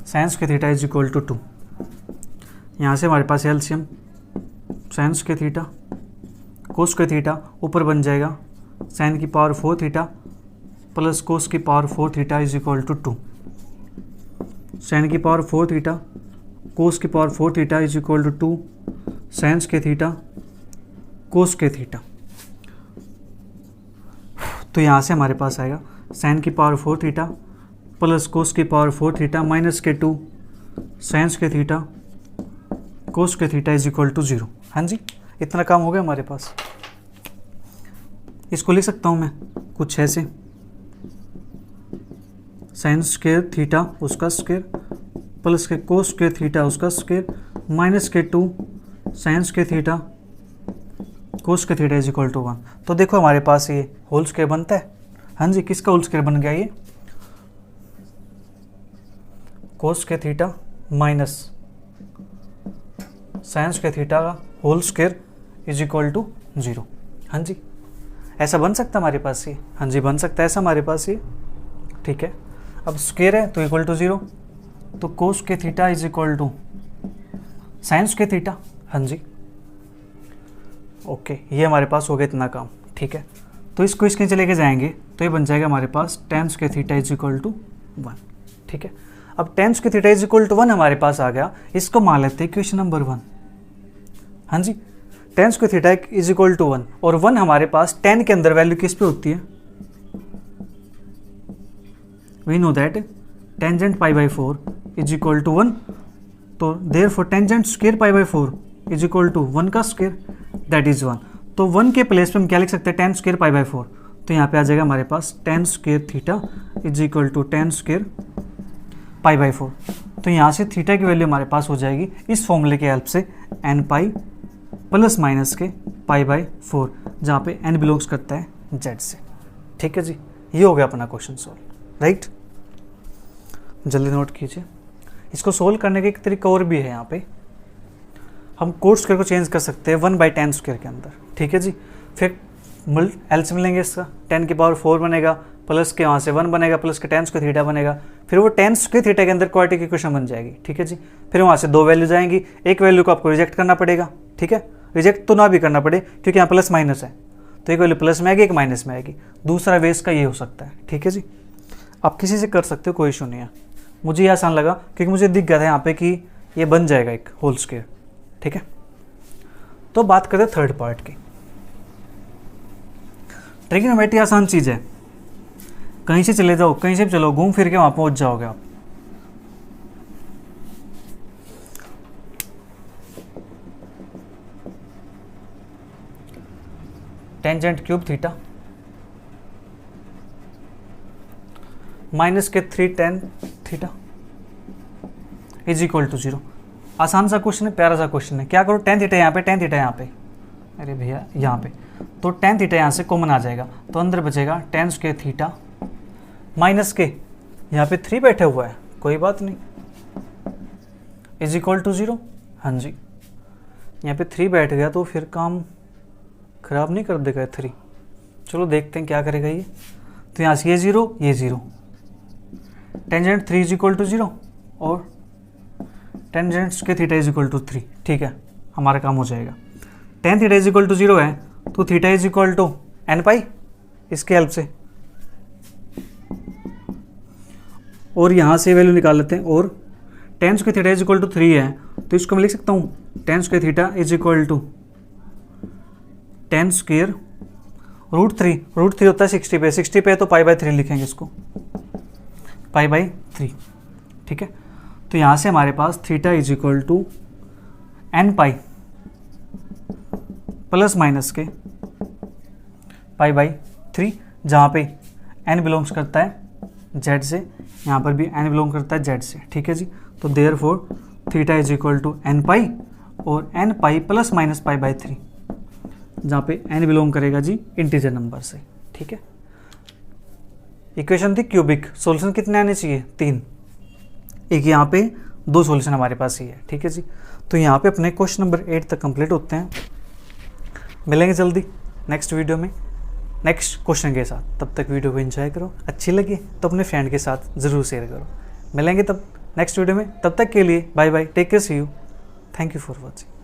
A: sine square theta is equal to 2। यहाँ से हमारे पास LCM sine square theta cos square theta ऊपर बन जाएगा साइन की पावर 4 थीटा प्लस कोस की power 4 theta is equal to 2। Sine की पावर 4 थीटा कोस की power 4 theta is equal to 2 sine square theta cos square theta. तो यहाँ से हमारे पास आएगा साइन की पावर 4 थीटा प्लस कोस की पावर 4 थीटा माइनस के 2 sine square theta cos square theta is equal to 0। हाँ जी, इतना काम हो गया हमारे पास। इसको लिख सकता हूँ मैं कुछ ऐसे, साइन स्क्वायर थीटा उसका स्क्वायर प्लस के कोस स्क्वायर थीटा उसका स्क्वायर माइनस के 2 sine square theta cos square theta is equal to 1। तो देखो हमारे पास ये होल स्क्वायर बनता है। हाँ जी, किसका होल स्क्वायर बन गया? ये cos square theta minus sine square theta का whole square is equal to 0। हाँ जी, ऐसा बन सकता है हमारे पास ये। हाँ जी, बन सकता है ऐसा हमारे पास ये। ठीक है, अब स्क्वायर है तो इक्वल टू 0, तो cos square theta is equal to sine square theta. हाँ जी, ओके, ये हमारे पास हो गया इतना काम। ठीक है, तो इसको इसके नीचे लेके जाएंगे तो ये बन जाएगा हमारे पास tan square theta is equal to 1। ठीक है, अब tan square theta is equal to 1 हमारे पास आ गया। इसको मान लेते हैं इक्वेशन नंबर 1। हाँ जी, tan square theta is equal to 1 और 1 हमारे पास 10 के अंदर वैल्यू किस पे होती है? We know that tangent pi by 4 is equal to 1, तो therefore tangent square pi by 4 is equal to 1 का स्क्वायर दैट इज 1। तो 1 के प्लेस पे हम क्या लिख सकते हैं? Tan square pi by 4। तो यहाँ पे आ जाएगा हमारे पास tan square theta is equal to tan square pi by 4। तो यहाँ से थीटा की वैल्यू हमारे पास हो जाएगी इस फॉर्मूले के हेल्प से n पाई प्लस माइनस के पाई बाई 4, जहाँ पे n बिलोंग्स करता है z से। ठीक है जी, ये हो गया अपना क्वेश्चन सॉल्व। राइट, जल्दी नोट कीजिए। इसको सोल्व करने का एक तरीका और भी है। यहाँ पे हम कोट स्क्वायर को चेंज कर सकते हैं 1/10 स्क्वायर के अंदर। ठीक है जी, फिर एलसीएम लेंगे इसका, 10 की पावर 4 बनेगा प्लस के वहाँ से 1 बनेगा प्लस के टेन स्क्वायर थीटा बनेगा, फिर वो टेन स्क्वायर थीटा के अंदर क्वाड्रेटिक इक्वेशन बन जाएगी। ठीक है जी, फिर वहाँ से 2 वैल्यू जाएंगी, एक वैल्यू को आपको रिजेक्ट करना पड़ेगा। ठीक है, रिजेक्ट तो ना भी करना पड़े क्योंकि यहाँ प्लस माइनस है, तो एक वैल्यू प्लस में आएगी एक माइनस में आएगी। दूसरा वे इसका ये हो सकता है। ठीक है जी, आप किसी से कर सकते हो, कोई इशू नहीं है। मुझे ये आसान लगा क्योंकि मुझे दिख गया था यहाँ पे कि ये बन जाएगा एक होल स्क्वायर। ठीक है, तो बात करते हैं थर्ड पार्ट की। ट्रिग्नोमेट्री आसान चीज़ है, कहीं से चले जाओ, कहीं से भी चलो, घूम फिर के वहाँ पहुँच जाओगे आप। टेंजेंट क्यूब थीटा माइनस के 3 tan theta is equal to 0। आसान सा क्वेश्चन है, प्यारा सा क्वेश्चन है। क्या करो, टेन थीटा यहाँ पे, टेन थीटा यहाँ पे, अरे भैया यहाँ पे, तो टेन थीटा यहाँ से कॉमन आ जाएगा, तो अंदर बचेगा टेन स्क्वायर थीटा माइनस के यहाँ पे 3 बैठा हुआ है, कोई बात नहीं, इज इक्वल टू 0। हाँ जी, यहाँ पे 3 बैठ गया तो फिर काम खराब नहीं कर देगा 3। चलो देखते हैं क्या करेगा ये। तो यहाँ से ये 0 ये 0, टेंजेंट 3 इज इक्वल टू 0 और tangent square theta is equal to 3। ठीक है, हमारा काम हो जाएगा। Tan theta is equal to 0 है तो theta is equal to n pi, इसके हेल्प से, और यहाँ से वैल्यू निकाल लेते हैं। और tan square theta is equal to 3 है तो इसको मैं लिख सकता हूँ tan square theta is equal to tan square root 3 होता है 60 पे, 60 पे है तो पाई बाई 3 लिखेंगे इसको, पाई बाई 3। ठीक है, तो यहाँ से हमारे पास theta is equal to n pi plus minus के पाई बाई 3, जहाँ पे n बिलोंग्स करता है z से, यहाँ पर भी n बिलोंग करता है z से। ठीक है जी, तो therefore theta is equal to n pi और n pi plus minus pi by 3, जहाँ पे n बिलोंग करेगा जी इंटीजर नंबर से। ठीक है, इक्वेशन थी क्यूबिक, सॉल्यूशन कितने आने चाहिए? 3। एक यहाँ पे 2 सॉल्यूशन हमारे पास ही है। ठीक है जी, तो यहाँ पे अपने क्वेश्चन नंबर 8 तक कंप्लीट होते हैं। मिलेंगे जल्दी नेक्स्ट वीडियो में नेक्स्ट क्वेश्चन के साथ। तब तक वीडियो को एंजॉय करो, अच्छी लगी तो अपने फ्रेंड के साथ ज़रूर शेयर करो। मिलेंगे तब, नेक्स्ट वीडियो में। तब तक के लिए bye bye, take care, see you, thank you for watching.